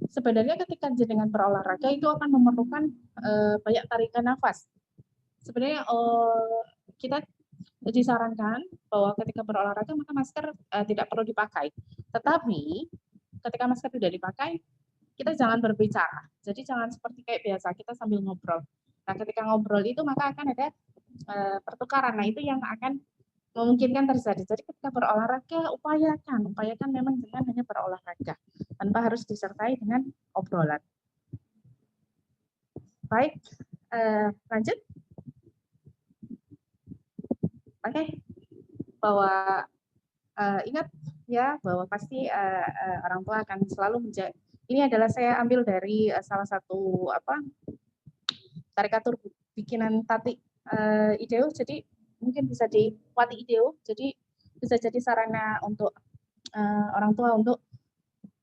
Sebenarnya ketika jenengan berolahraga itu akan memerlukan banyak tarikan nafas. Sebenarnya kita disarankan bahwa ketika berolahraga maka masker tidak perlu dipakai. Tetapi ketika masker tidak dipakai, kita jangan berbicara. Jadi jangan seperti kayak biasa kita sambil ngobrol. Nah, ketika ngobrol itu maka akan ada pertukaran. Nah, itu yang akan memungkinkan terjadi. Jadi ketika berolahraga, upayakan memang dengan hanya berolahraga, tanpa harus disertai dengan obrolan. Baik, lanjut. Oke, bahwa ingat ya bahwa pasti orang tua akan selalu menjaga. Ini adalah saya ambil dari salah satu karikatur bikinan Tati Ideo. Jadi mungkin bisa Wati Ideo. Jadi bisa jadi sarana untuk orang tua untuk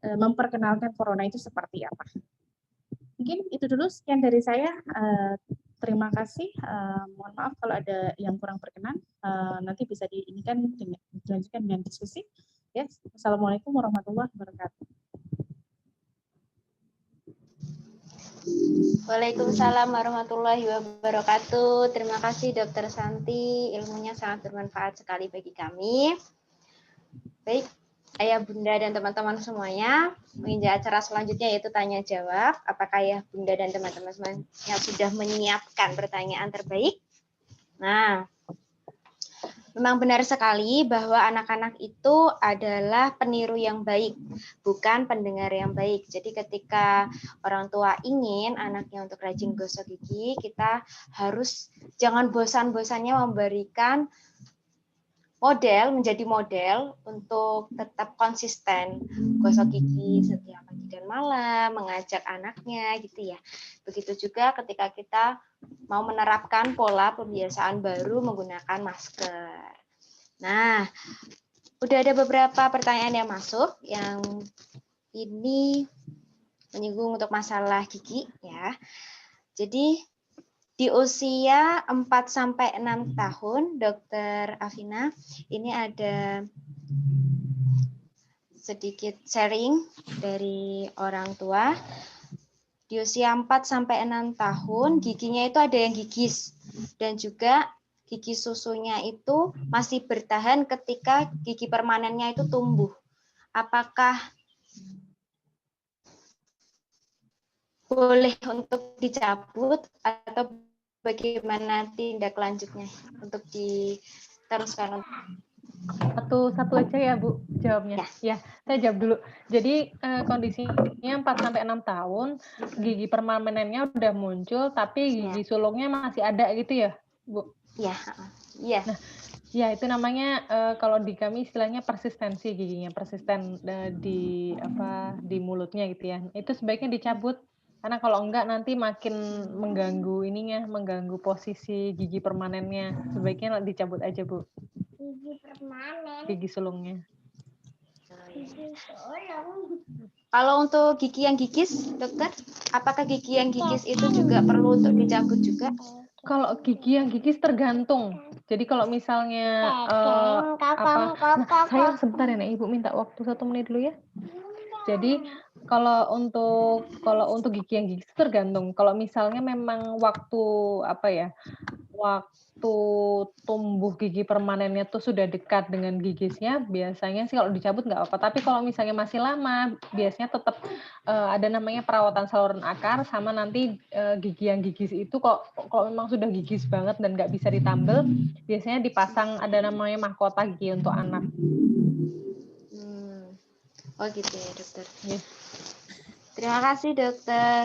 memperkenalkan corona itu seperti apa. Mungkin itu dulu sekian dari saya. Terima kasih. Mohon maaf kalau ada yang kurang berkenan. Nanti bisa dilanjutkan dengan diskusi. Ya. Assalamualaikum warahmatullahi wabarakatuh. Waalaikumsalam warahmatullahi wabarakatuh. Terima kasih Dr. Santi, ilmunya sangat bermanfaat sekali bagi kami. Baik, Ayah Bunda dan teman-teman semuanya, menginjak acara selanjutnya yaitu tanya jawab. Apakah Ayah Bunda dan teman-teman semuanya sudah menyiapkan pertanyaan terbaik? Nah, memang benar sekali bahwa anak-anak itu adalah peniru yang baik, bukan pendengar yang baik. Jadi ketika orang tua ingin anaknya untuk rajin gosok gigi, kita harus jangan bosan-bosannya memberikan menjadi model untuk tetap konsisten gosok gigi setiap pagi dan malam, mengajak anaknya gitu ya. Begitu juga ketika kita mau menerapkan pola kebiasaan baru menggunakan masker. Nah, udah ada beberapa pertanyaan yang masuk, yang ini menyinggung untuk masalah gigi ya. Jadi di usia 4-6 tahun, Dr. Afina, ini ada sedikit sharing dari orang tua. Di usia 4-6 tahun, giginya itu ada yang gigis. Dan juga gigi susunya itu masih bertahan ketika gigi permanennya itu tumbuh. Apakah boleh untuk dicabut atau bagaimana tindak lanjutnya untuk diteruskan? Satu aja ya Bu jawabnya. Ya, saya jawab dulu. Jadi kondisinya 4-6 tahun, gigi permanennya udah muncul, tapi gigi sulungnya masih ada gitu ya, Bu? Iya. Nah, ya itu namanya kalau di kami istilahnya persistensi giginya, persisten di mulutnya gitu ya. Itu sebaiknya dicabut karena kalau enggak nanti makin mengganggu posisi gigi permanennya. Sebaiknya dicabut aja, Bu. Gigi permanen. Gigi sulungnya. Kalau untuk gigi yang gigis, dokter, apakah gigi yang gigis itu juga perlu untuk dicabut juga? Kalau gigi yang gigis tergantung. Jadi kalau misalnya saya sebentar ya, Ibu minta waktu 1 menit dulu ya. Jadi kalau untuk gigi yang gigis tergantung. Kalau misalnya memang waktu tumbuh gigi permanennya tuh sudah dekat dengan gigisnya, biasanya sih kalau dicabut nggak apa-apa. Tapi kalau misalnya masih lama, biasanya tetap ada namanya perawatan saluran akar sama nanti gigi yang gigis itu kalau memang sudah gigis banget dan nggak bisa ditambal, biasanya dipasang ada namanya mahkota gigi untuk anak. Oh gitu ya dokter. Yeah. Terima kasih dokter.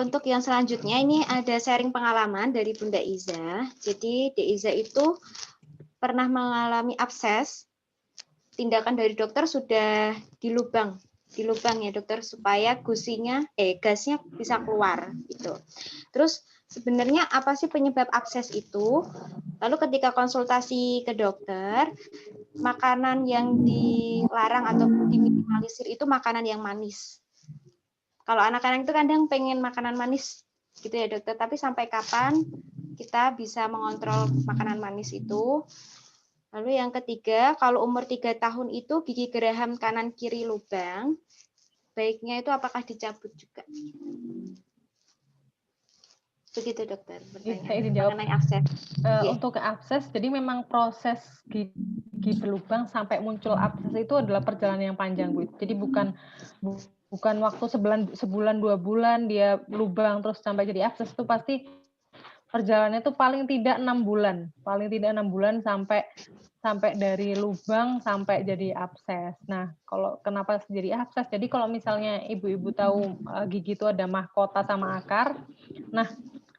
Untuk yang selanjutnya ini ada sharing pengalaman dari Bunda Iza. Jadi Iza itu pernah mengalami abses. Tindakan dari dokter sudah dilubang ya dokter supaya gasnya bisa keluar gitu. Terus sebenarnya apa sih penyebab abses itu? Lalu ketika konsultasi ke dokter, makanan yang dilarang atau diminimalisir itu makanan yang manis. Kalau anak-anak itu kadang pengen makanan manis gitu ya dokter, tapi sampai kapan kita bisa mengontrol makanan manis itu? Lalu yang ketiga, kalau umur 3 tahun itu gigi geraham kanan kiri lubang, baiknya itu apakah dicabut juga? Begitu dokter, Saya izin jawab. mengenai abses. Untuk abses, jadi memang proses gigi berlubang sampai muncul abses itu adalah perjalanan yang panjang, Bu. Jadi bukan waktu sebulan 2 bulan dia lubang terus sampai jadi abses, itu pasti perjalanannya itu paling tidak 6 bulan sampai dari lubang sampai jadi abses. Nah, kalau kenapa jadi abses? Jadi kalau misalnya ibu-ibu tahu gigi itu ada mahkota sama akar, nah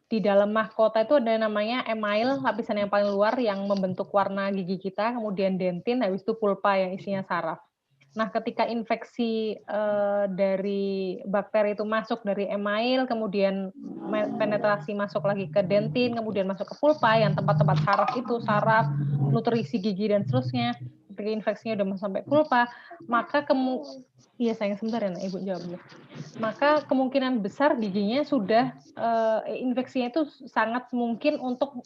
di dalam mahkota itu ada namanya email, lapisan yang paling luar yang membentuk warna gigi kita, kemudian dentin, habis itu pulpa yang isinya saraf. Nah, ketika infeksi dari bakteri itu masuk dari email, kemudian penetrasi masuk lagi ke dentin, kemudian masuk ke pulpa yang tempat-tempat saraf, nutrisi gigi dan seterusnya. Ketika infeksinya udah masuk sampai pulpa, maka sebentar ya, Ibu jawabnya. Maka kemungkinan besar giginya sudah infeksinya itu sangat mungkin untuk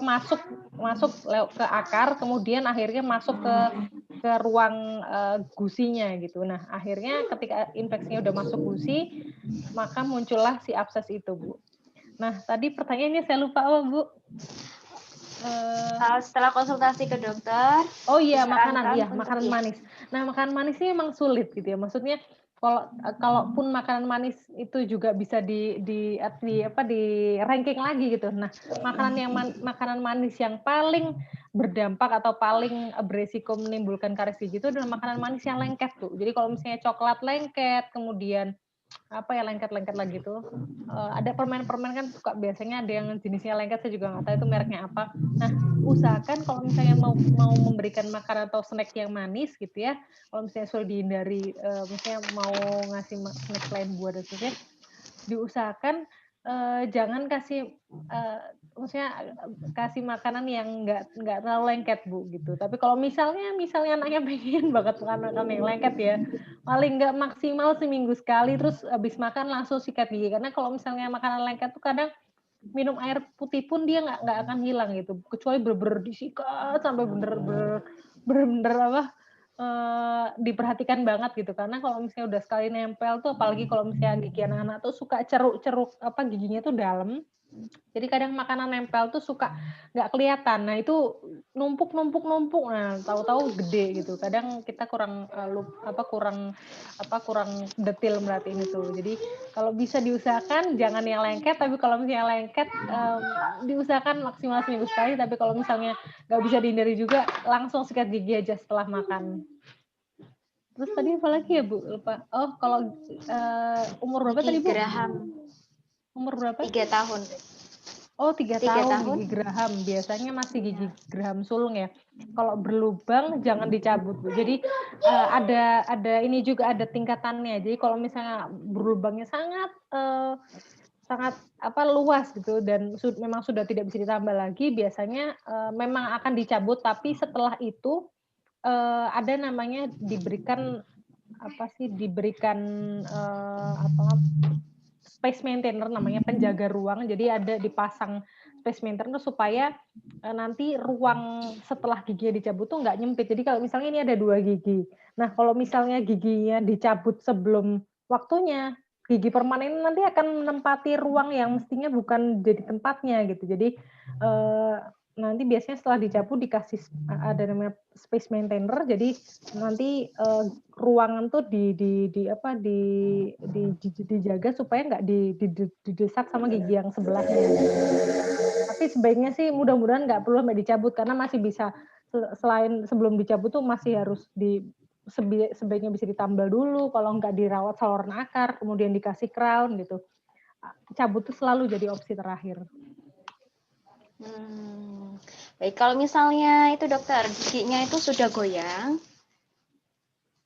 masuk ke akar, kemudian akhirnya masuk ke ruang gusinya gitu. Nah, akhirnya ketika infeksinya udah masuk gusi, maka muncullah si abses itu, Bu. Nah, tadi pertanyaannya saya lupa, Bu. Setelah konsultasi ke dokter. Oh iya, makanan manis. Nah, makanan manis ini memang sulit gitu ya. Maksudnya kalaupun makanan manis itu juga bisa di ranking lagi gitu. Nah, makanan manis yang paling berdampak atau paling beresiko menimbulkan karies gigi itu adalah makanan manis yang lengket tuh. Jadi kalau misalnya coklat lengket, kemudian lengket-lengket lagi tuh. Ada permen-permen kan suka biasanya ada yang jenisnya lengket, saya juga nggak tahu itu mereknya apa. Nah, usahakan kalau misalnya mau memberikan makanan atau snack yang manis gitu ya, kalau misalnya sudah dihindari, misalnya mau ngasih snack selain buah dan sebagainya, diusahakan jangan kasih makanan yang nggak terlalu lengket, Bu, gitu. Tapi kalau misalnya anaknya pengen banget makanan yang lengket ya, paling nggak maksimal seminggu sekali, terus habis makan langsung sikat gigi. Karena kalau misalnya makanan lengket tuh kadang minum air putih pun dia nggak akan hilang gitu, kecuali bener-bener disikat sampai bener-bener diperhatikan banget gitu. Karena kalau misalnya udah sekali nempel tuh, apalagi kalau misalnya gigi anak-anak tuh suka ceruk giginya tuh dalam. Jadi kadang makanan nempel tuh suka nggak kelihatan. Nah itu numpuk. Nah tahu-tahu gede gitu. Kadang kita kurang kurang detil merhatiin itu. Jadi kalau bisa diusahakan jangan yang lengket. Tapi kalau misalnya lengket diusahakan maksimal seminggu sekali. Tapi kalau misalnya nggak bisa dihindari juga langsung sikat gigi aja setelah makan. Terus tadi apa lagi ya Bu? Lupa. Oh kalau umur berapa tadi Bu? Graham Umur berapa? 3 tahun. Oh, 3 3 tahun tahun. gigi geraham. Biasanya masih gigi geraham sulung ya. Kalau berlubang jangan dicabut, Bu. Jadi ada ini juga ada tingkatannya. Jadi kalau misalnya berlubangnya sangat luas gitu dan memang sudah tidak bisa ditambah lagi, biasanya memang akan dicabut, tapi setelah itu ada namanya diberikan space maintainer, namanya penjaga ruang. Jadi ada dipasang space maintainer supaya nanti ruang setelah giginya dicabut tuh nggak nyempit. Jadi kalau misalnya ini ada 2 gigi, nah kalau misalnya giginya dicabut sebelum waktunya, gigi permanen nanti akan menempati ruang yang mestinya bukan jadi tempatnya gitu. Jadi nanti biasanya setelah dicabut dikasih ada namanya space maintainer. Jadi nanti ruangan tuh dijaga supaya nggak didesak sama gigi yang sebelahnya. Tapi sebaiknya sih mudah-mudahan nggak perlu sampai dicabut karena masih bisa selain sebelum dicabut tuh masih harus sebaiknya bisa ditambal dulu, kalau nggak dirawat saluran akar, kemudian dikasih crown gitu. Cabut tuh selalu jadi opsi terakhir. Baik, kalau misalnya itu dokter giginya itu sudah goyang,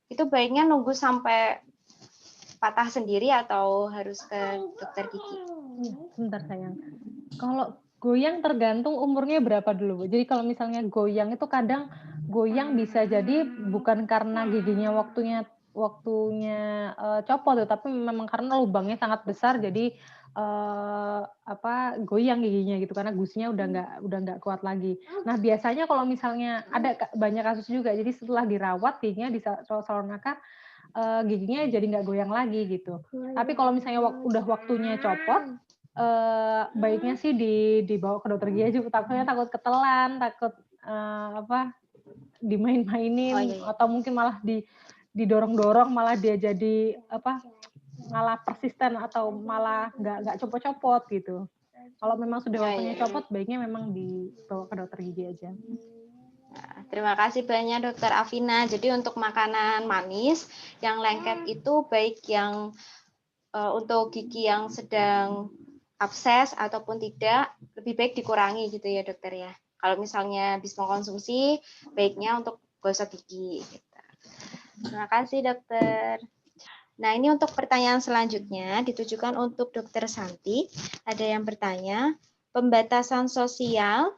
itu baiknya nunggu sampai patah sendiri atau harus ke dokter gigi? Sebentar sayang. Kalau goyang tergantung umurnya berapa dulu, Bu. Jadi kalau misalnya goyang itu kadang goyang bisa jadi bukan karena giginya waktunya copot, tapi memang karena lubangnya sangat besar jadi goyang giginya gitu karena gusinya udah nggak kuat lagi. Nah biasanya kalau misalnya ada banyak kasus juga, jadi setelah dirawat giginya di saluran akar giginya jadi nggak goyang lagi gitu. Tapi kalau misalnya udah waktunya copot, baiknya sih dibawa ke dokter gigi aja. Takut ketelan, takut dimain-mainin, atau mungkin malah didorong-dorong malah dia jadi malah persisten atau malah nggak copot-copot gitu. Kalau memang sudah waktunya copot, baiknya memang dibawa ke dokter gigi aja. Nah, terima kasih banyak Dokter Afina. Jadi untuk makanan manis yang lengket itu baik yang untuk gigi yang sedang abses ataupun tidak, lebih baik dikurangi gitu ya dokter ya. Kalau misalnya habis mengkonsumsi, baiknya untuk gosok gigi. Gitu. Terima kasih dokter. Nah ini untuk pertanyaan selanjutnya ditujukan untuk Dokter Santi. Ada yang bertanya, pembatasan sosial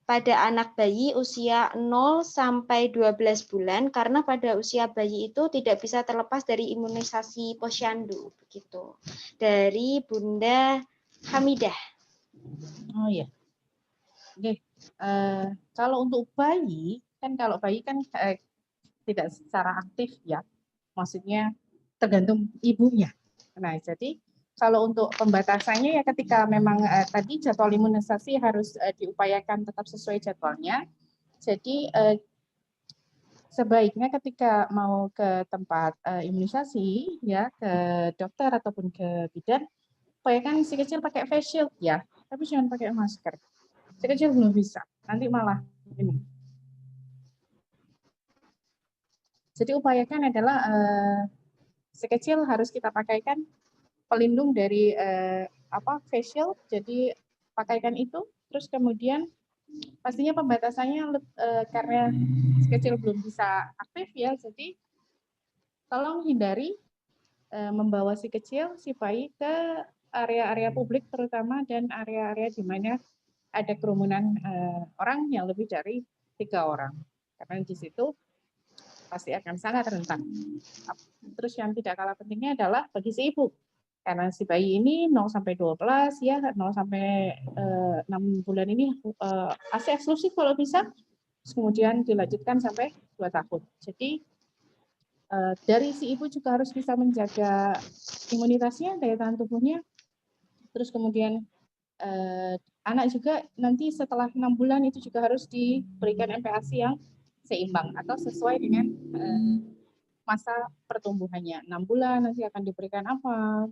pada anak bayi usia 0 sampai 12 bulan karena pada usia bayi itu tidak bisa terlepas dari imunisasi posyandu begitu. Dari Bunda Hamidah. Oh iya. Oke. Kalau untuk bayi kan tidak secara aktif ya. Maksudnya tergantung ibunya. Nah, jadi kalau untuk pembatasannya ya ketika memang tadi jadwal imunisasi harus diupayakan tetap sesuai jadwalnya. Jadi sebaiknya ketika mau ke tempat imunisasi ya ke dokter ataupun ke bidan, upayakan si kecil pakai face shield ya, tapi jangan pakai masker. Si kecil belum bisa, nanti malah ini. Jadi upayakan adalah si kecil harus kita pakaikan pelindung dari face shield, jadi pakaikan itu, terus kemudian pastinya pembatasannya karena si kecil belum bisa aktif ya, jadi tolong hindari membawa si kecil, si bayi ke area-area publik terutama dan area-area di mana ada kerumunan orang yang lebih dari 3 orang. Karena di situ pasti akan sangat rentan. Terus yang tidak kalah pentingnya adalah bagi si ibu. Karena si bayi ini 0 sampai 12 ya, 0 sampai 6 bulan ini ASI eksklusif kalau bisa. Terus kemudian dilanjutkan sampai 2 tahun. Jadi dari si ibu juga harus bisa menjaga imunitasnya, daya tahan tubuhnya. Terus kemudian anak juga nanti setelah 6 bulan itu juga harus diberikan MPASI yang seimbang atau sesuai dengan masa pertumbuhannya. 6 bulan nanti akan diberikan apa,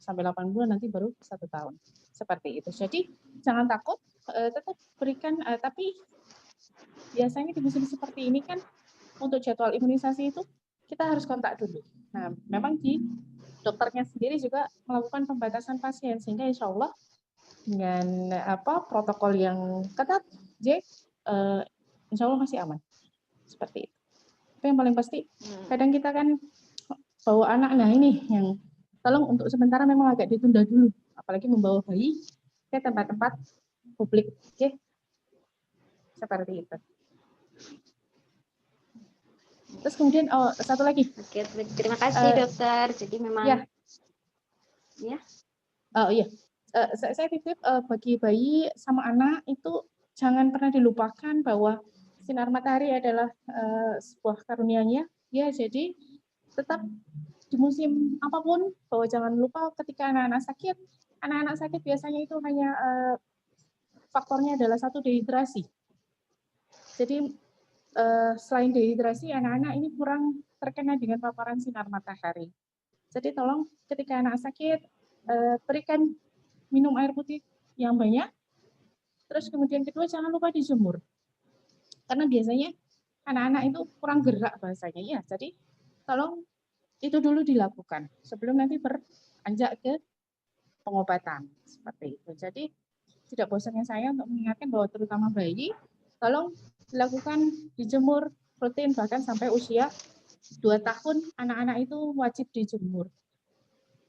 sampai 8 bulan nanti baru 1 tahun. Seperti itu. Jadi jangan takut, tetap berikan, tapi biasanya di musim seperti ini kan untuk jadwal imunisasi itu kita harus kontak dulu. Nah, memang di dokternya sendiri juga melakukan pembatasan pasien sehingga insya Allah dengan protokol yang ketat, insya Allah masih aman. Seperti itu. Tapi yang paling pasti, kadang kita kan bawa anak, nah ini yang tolong untuk sementara memang agak ditunda dulu, apalagi membawa bayi ke tempat-tempat publik, oke? Seperti itu. Terus kemudian satu lagi. Oke, terima kasih dokter. Jadi memang ya. Ya. Saya titip bagi bayi sama anak itu jangan pernah dilupakan bahwa sinar matahari adalah sebuah karunia-Nya. Ya, jadi tetap di musim apapun bahwa jangan lupa ketika anak-anak sakit biasanya itu hanya faktornya adalah satu dehidrasi. Jadi selain dehidrasi, anak-anak ini kurang terkena dengan paparan sinar matahari. Jadi tolong ketika anak sakit, berikan minum air putih yang banyak. Terus kemudian kedua, jangan lupa dijemur. Karena biasanya anak-anak itu kurang gerak bahasanya. Ya, jadi tolong itu dulu dilakukan sebelum nanti beranjak ke pengobatan. Seperti itu. Jadi tidak bosannya saya untuk mengingatkan bahwa terutama bayi, tolong dilakukan dijemur rutin bahkan sampai usia 2 tahun anak-anak itu wajib dijemur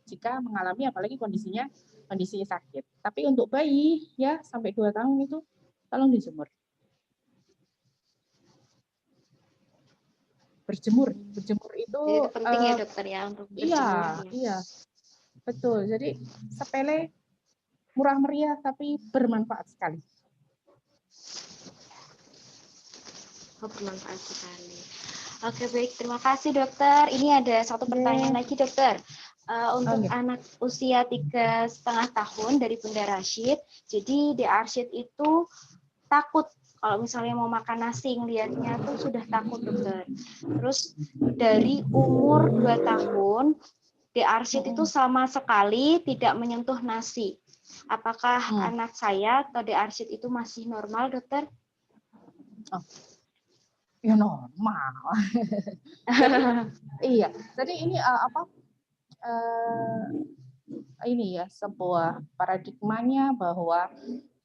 jika mengalami apalagi kondisi sakit. Tapi untuk bayi ya sampai 2 tahun itu tolong dijemur. Berjemur itu penting ya dokter ya untuk berjemur. Iya. Betul. Jadi sepele, murah meriah tapi bermanfaat sekali. Bermanfaat sekali. Oke, baik, terima kasih dokter. Ini ada satu pertanyaan lagi dokter. Untuk anak usia 3,5 tahun dari Bunda Rashid, jadi di Arsyid itu takut kalau misalnya mau makan nasi, ngelihatnya tuh sudah takut dokter. Terus dari umur 2 tahun, di Arsyid itu sama sekali tidak menyentuh nasi. Apakah anak saya atau di Arsyid itu masih normal dokter? Ya normal. Iya. Jadi ini ini ya sebuah paradigmanya bahwa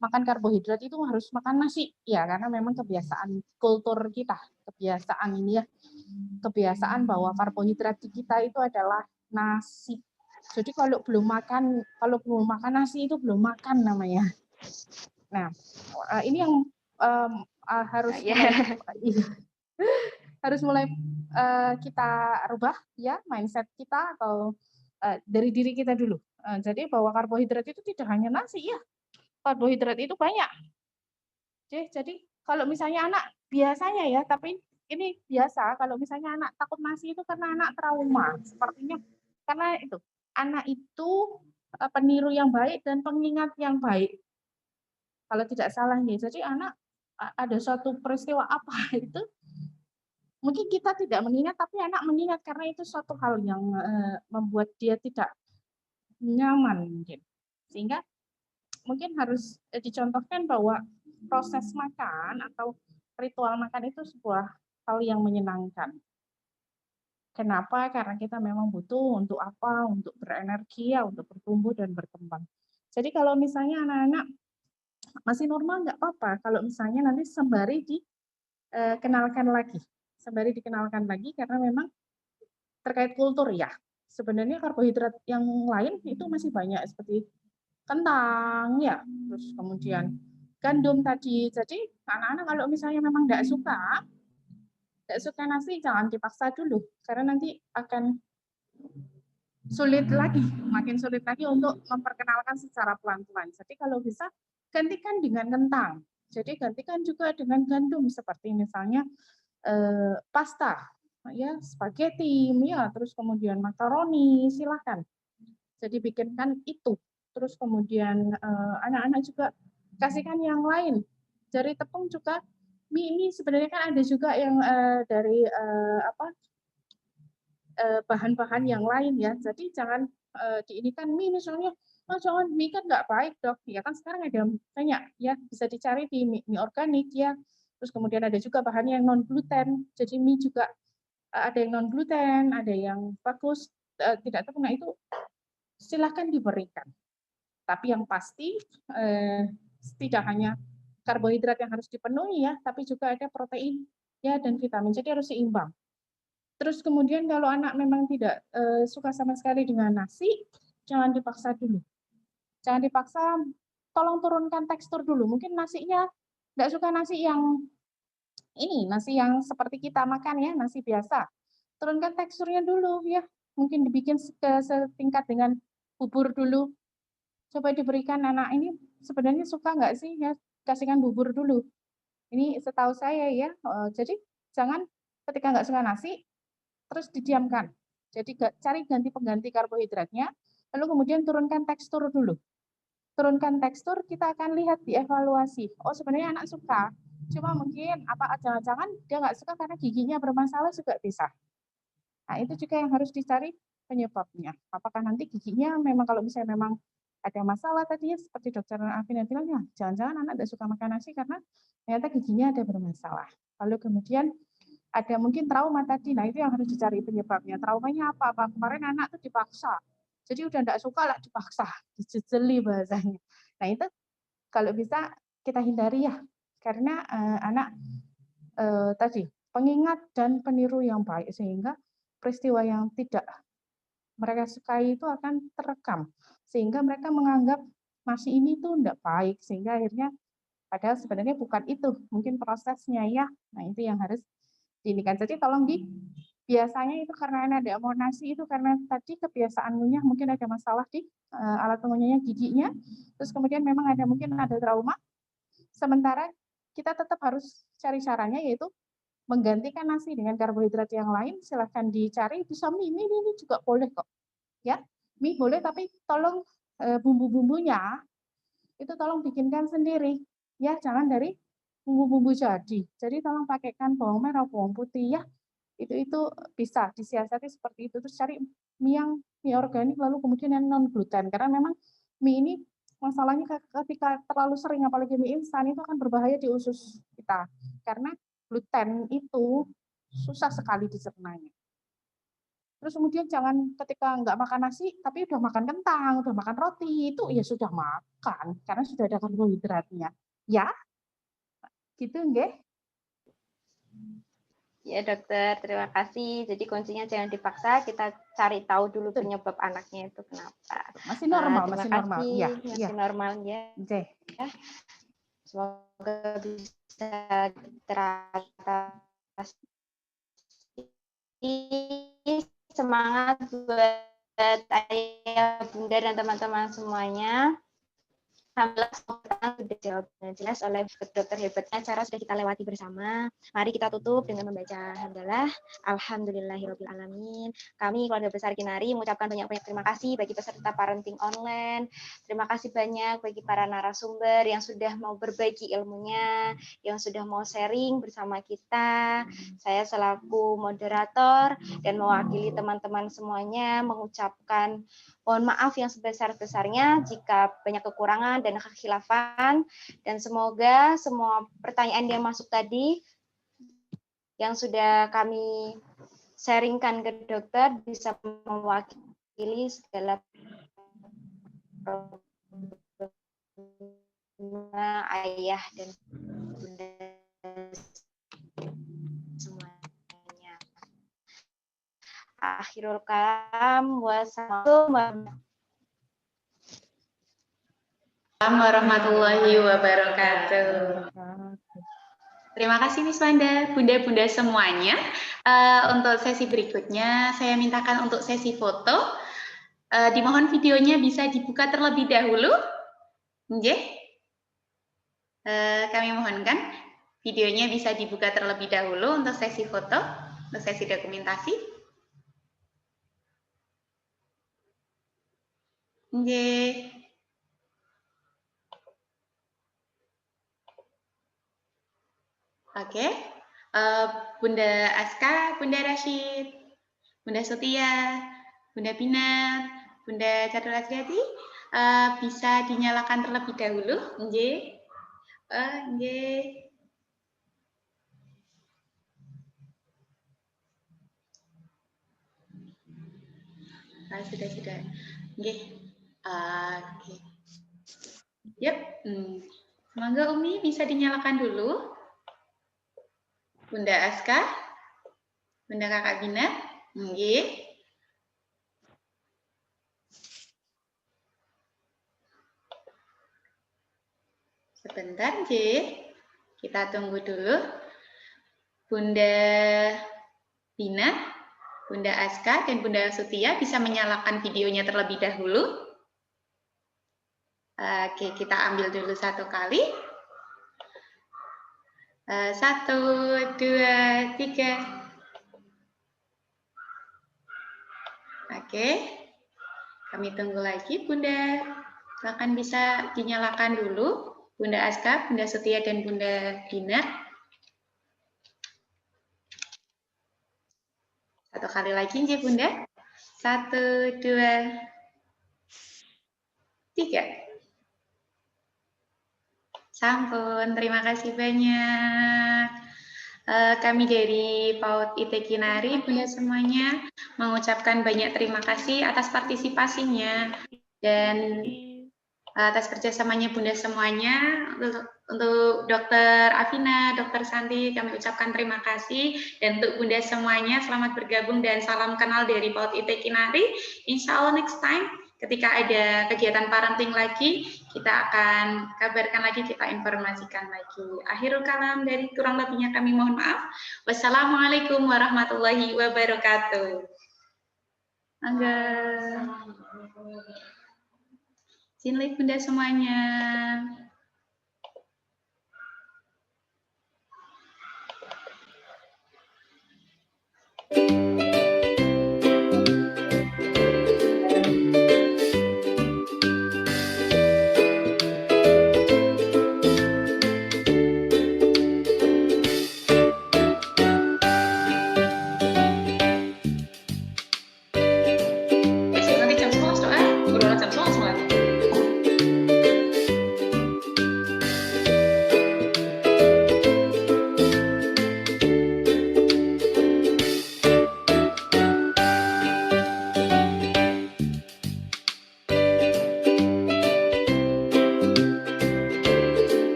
makan karbohidrat itu harus makan nasi ya karena memang kebiasaan kultur kita, kebiasaan ini ya, kebiasaan bahwa karbohidrat kita itu adalah nasi. Jadi kalau belum makan nasi itu belum makan namanya. Nah, ini yang harus mulai kita rubah ya mindset kita atau dari diri kita dulu. Jadi bahwa karbohidrat itu tidak hanya nasi ya, karbohidrat itu banyak. Jadi kalau misalnya anak biasanya ya, tapi ini biasa kalau misalnya anak takut nasi itu karena anak trauma, sepertinya karena itu anak itu peniru yang baik dan pengingat yang baik. Kalau tidak salah nih, jadi anak ada suatu peristiwa apa itu mungkin kita tidak mengingat, tapi anak mengingat karena itu suatu hal yang membuat dia tidak nyaman mungkin. Sehingga mungkin harus dicontohkan bahwa proses makan atau ritual makan itu sebuah hal yang menyenangkan. Kenapa? Karena kita memang butuh untuk apa? Untuk berenergi ya, untuk bertumbuh dan berkembang. Jadi kalau misalnya anak-anak masih normal nggak apa-apa. Kalau misalnya nanti sembari dikenalkan lagi karena memang terkait kultur ya. Sebenarnya karbohidrat yang lain itu masih banyak seperti kentang ya, terus kemudian gandum tadi. Jadi anak-anak kalau misalnya memang nggak suka nasi jangan dipaksa dulu karena nanti akan makin sulit lagi untuk memperkenalkan secara pelan-pelan. Jadi kalau bisa gantikan dengan kentang. Jadi gantikan juga dengan gandum seperti misalnya pasta, ya spaghetti, ya terus kemudian makaroni, silakan. Jadi bikinkan itu terus kemudian anak-anak juga kasihkan yang lain. Dari tepung juga mie ini sebenarnya kan ada juga yang dari bahan-bahan yang lain ya. Jadi jangan diinikan mie misalnya, oh jangan mie kan nggak baik dok. Ya kan sekarang ada banyak ya, bisa dicari di mie organik ya. Terus kemudian ada juga bahannya yang non gluten. Jadi mie juga ada yang non gluten, ada yang bagus tidak tepung. Nah itu silahkan diberikan. Tapi yang pasti tidak hanya karbohidrat yang harus dipenuhi ya, tapi juga ada protein ya dan vitamin. Jadi harus seimbang. Terus kemudian kalau anak memang tidak suka sama sekali dengan nasi, jangan dipaksa dulu. Jangan dipaksa, tolong turunkan tekstur dulu. Mungkin nasinya nggak suka nasi yang ini, nasi yang seperti kita makan ya, nasi biasa. Turunkan teksturnya dulu ya. Mungkin dibikin setingkat dengan bubur dulu. Coba diberikan anak ini sebenarnya suka nggak sih ya, kasihkan bubur dulu. Ini setahu saya ya. Jadi jangan ketika nggak suka nasi, terus didiamkan. Jadi cari ganti pengganti karbohidratnya, lalu kemudian turunkan tekstur dulu. Turunkan tekstur, kita akan lihat dievaluasi. Oh sebenarnya anak suka, cuma mungkin apa jangan-jangan dia nggak suka karena giginya bermasalah juga bisa. Nah itu juga yang harus dicari penyebabnya. Apakah nanti giginya memang kalau misalnya memang ada masalah tadi seperti dokter Afina bilang ya, jangan-jangan anak tidak suka makan nasi karena ternyata giginya ada bermasalah. Lalu kemudian ada mungkin trauma tadi, nah itu yang harus dicari penyebabnya. Traumanya apa? Kemarin anak tuh dipaksa, jadi udah enggak suka lah dipaksa, dijejeli bahasanya. Nah itu kalau bisa kita hindari ya, karena anak tadi pengingat dan peniru yang baik, sehingga peristiwa yang tidak mereka sukai itu akan terekam, sehingga mereka menganggap nasi ini tuh enggak baik, sehingga akhirnya padahal sebenarnya bukan itu, mungkin prosesnya ya. Nah itu yang harus diinikan. Jadi tolong biasanya itu karena anak tidak mau nasi itu karena tadi kebiasaan ngunyah mungkin ada masalah di alat pengunyahnya giginya, terus kemudian memang ada mungkin ada trauma. Sementara kita tetap harus cari caranya yaitu menggantikan nasi dengan karbohidrat yang lain. Silahkan dicari, bisa mie ini juga boleh kok. Ya, mie boleh tapi tolong bumbu-bumbunya itu tolong bikinkan sendiri. Ya, jangan dari bumbu-bumbu jadi. Jadi tolong pakaikan bawang merah, bawang putih ya. Itu bisa disiasati seperti itu. Terus cari mie organik lalu kemudian yang non gluten karena memang mie ini masalahnya ketika terlalu sering apalagi mie instan itu akan berbahaya di usus kita karena gluten itu susah sekali dicernanya. Terus kemudian jangan ketika nggak makan nasi tapi udah makan kentang, udah makan roti, itu ya sudah makan karena sudah ada karbohidratnya. Ya, gitu nggih. Ya dokter, terima kasih. Jadi kuncinya jangan dipaksa, kita cari tahu dulu penyebab anaknya itu kenapa. Masih normal, terima masih kasih. normal. Ya, masih normal ya. Semoga bisa teratasi. Semangat buat ayah, bunda, dan teman-teman semuanya. Alhamdulillah sudah jawab dengan jelas oleh dokter hebatnya. Cara sudah kita lewati bersama. Mari kita tutup dengan membaca hamdalah. Alhamdulillahirabbil alamin. Kami keluarga besar Kinari mengucapkan banyak-banyak terima kasih bagi peserta parenting online. Terima kasih banyak bagi para narasumber yang sudah mau berbagi ilmunya, yang sudah mau sharing bersama kita. Saya selaku moderator dan mewakili teman-teman semuanya mengucapkan mohon maaf yang sebesar-besarnya jika banyak kekurangan dan kekhilafan, dan semoga semua pertanyaan yang masuk tadi yang sudah kami sharingkan ke dokter bisa mewakili segala ayah dan bunda semuanya. Akhirul kalam, wassalamualaikum warahmatullahi wabarakatuh. Terima kasih Miss Wanda, bunda-bunda semuanya. Untuk sesi berikutnya, saya mintakan untuk sesi foto. Dimohon videonya bisa dibuka terlebih dahulu. Nggih. Kami mohonkan videonya bisa dibuka terlebih dahulu untuk sesi foto, untuk sesi dokumentasi. Nggih. Oke. Bunda Aska, Bunda Rashid, Bunda Sutia, Bunda Binat, Bunda Catur Asriati, bisa dinyalakan terlebih dahulu. Nggih. Nggih. Sudah. Nggih. Oke. Yap. Semoga Umi bisa dinyalakan dulu. Bunda Aska, Bunda Kakak Binat. Nggih. Sebentar, nggih. Kita tunggu dulu. Bunda Binat, Bunda Aska, dan Bunda Sutia bisa menyalakan videonya terlebih dahulu. Oke, kita ambil dulu satu kali. 1, 2, 3. Oke, kami tunggu lagi, Bunda. Silakan bisa dinyalakan dulu, Bunda Aska, Bunda Sutia, dan Bunda Binat. Satu kali lagi, nggih, Bunda. 1, 2, 3. Sampun, terima kasih banyak. Kami dari PAUD IT Kinari, Bunda semuanya, mengucapkan banyak terima kasih atas partisipasinya dan atas kerjasamanya Bunda semuanya. Untuk Dr. Afina, Dr. Santi, kami ucapkan terima kasih. Dan untuk Bunda semuanya, selamat bergabung dan salam kenal dari PAUD IT Kinari. Insya Allah next time, ketika ada kegiatan parenting lagi, kita akan kabarkan lagi, kita informasikan lagi. Akhirul kalam, dari kurang lebihnya kami mohon maaf. Wassalamualaikum warahmatullahi wabarakatuh. Angga. Izin live Bunda semuanya.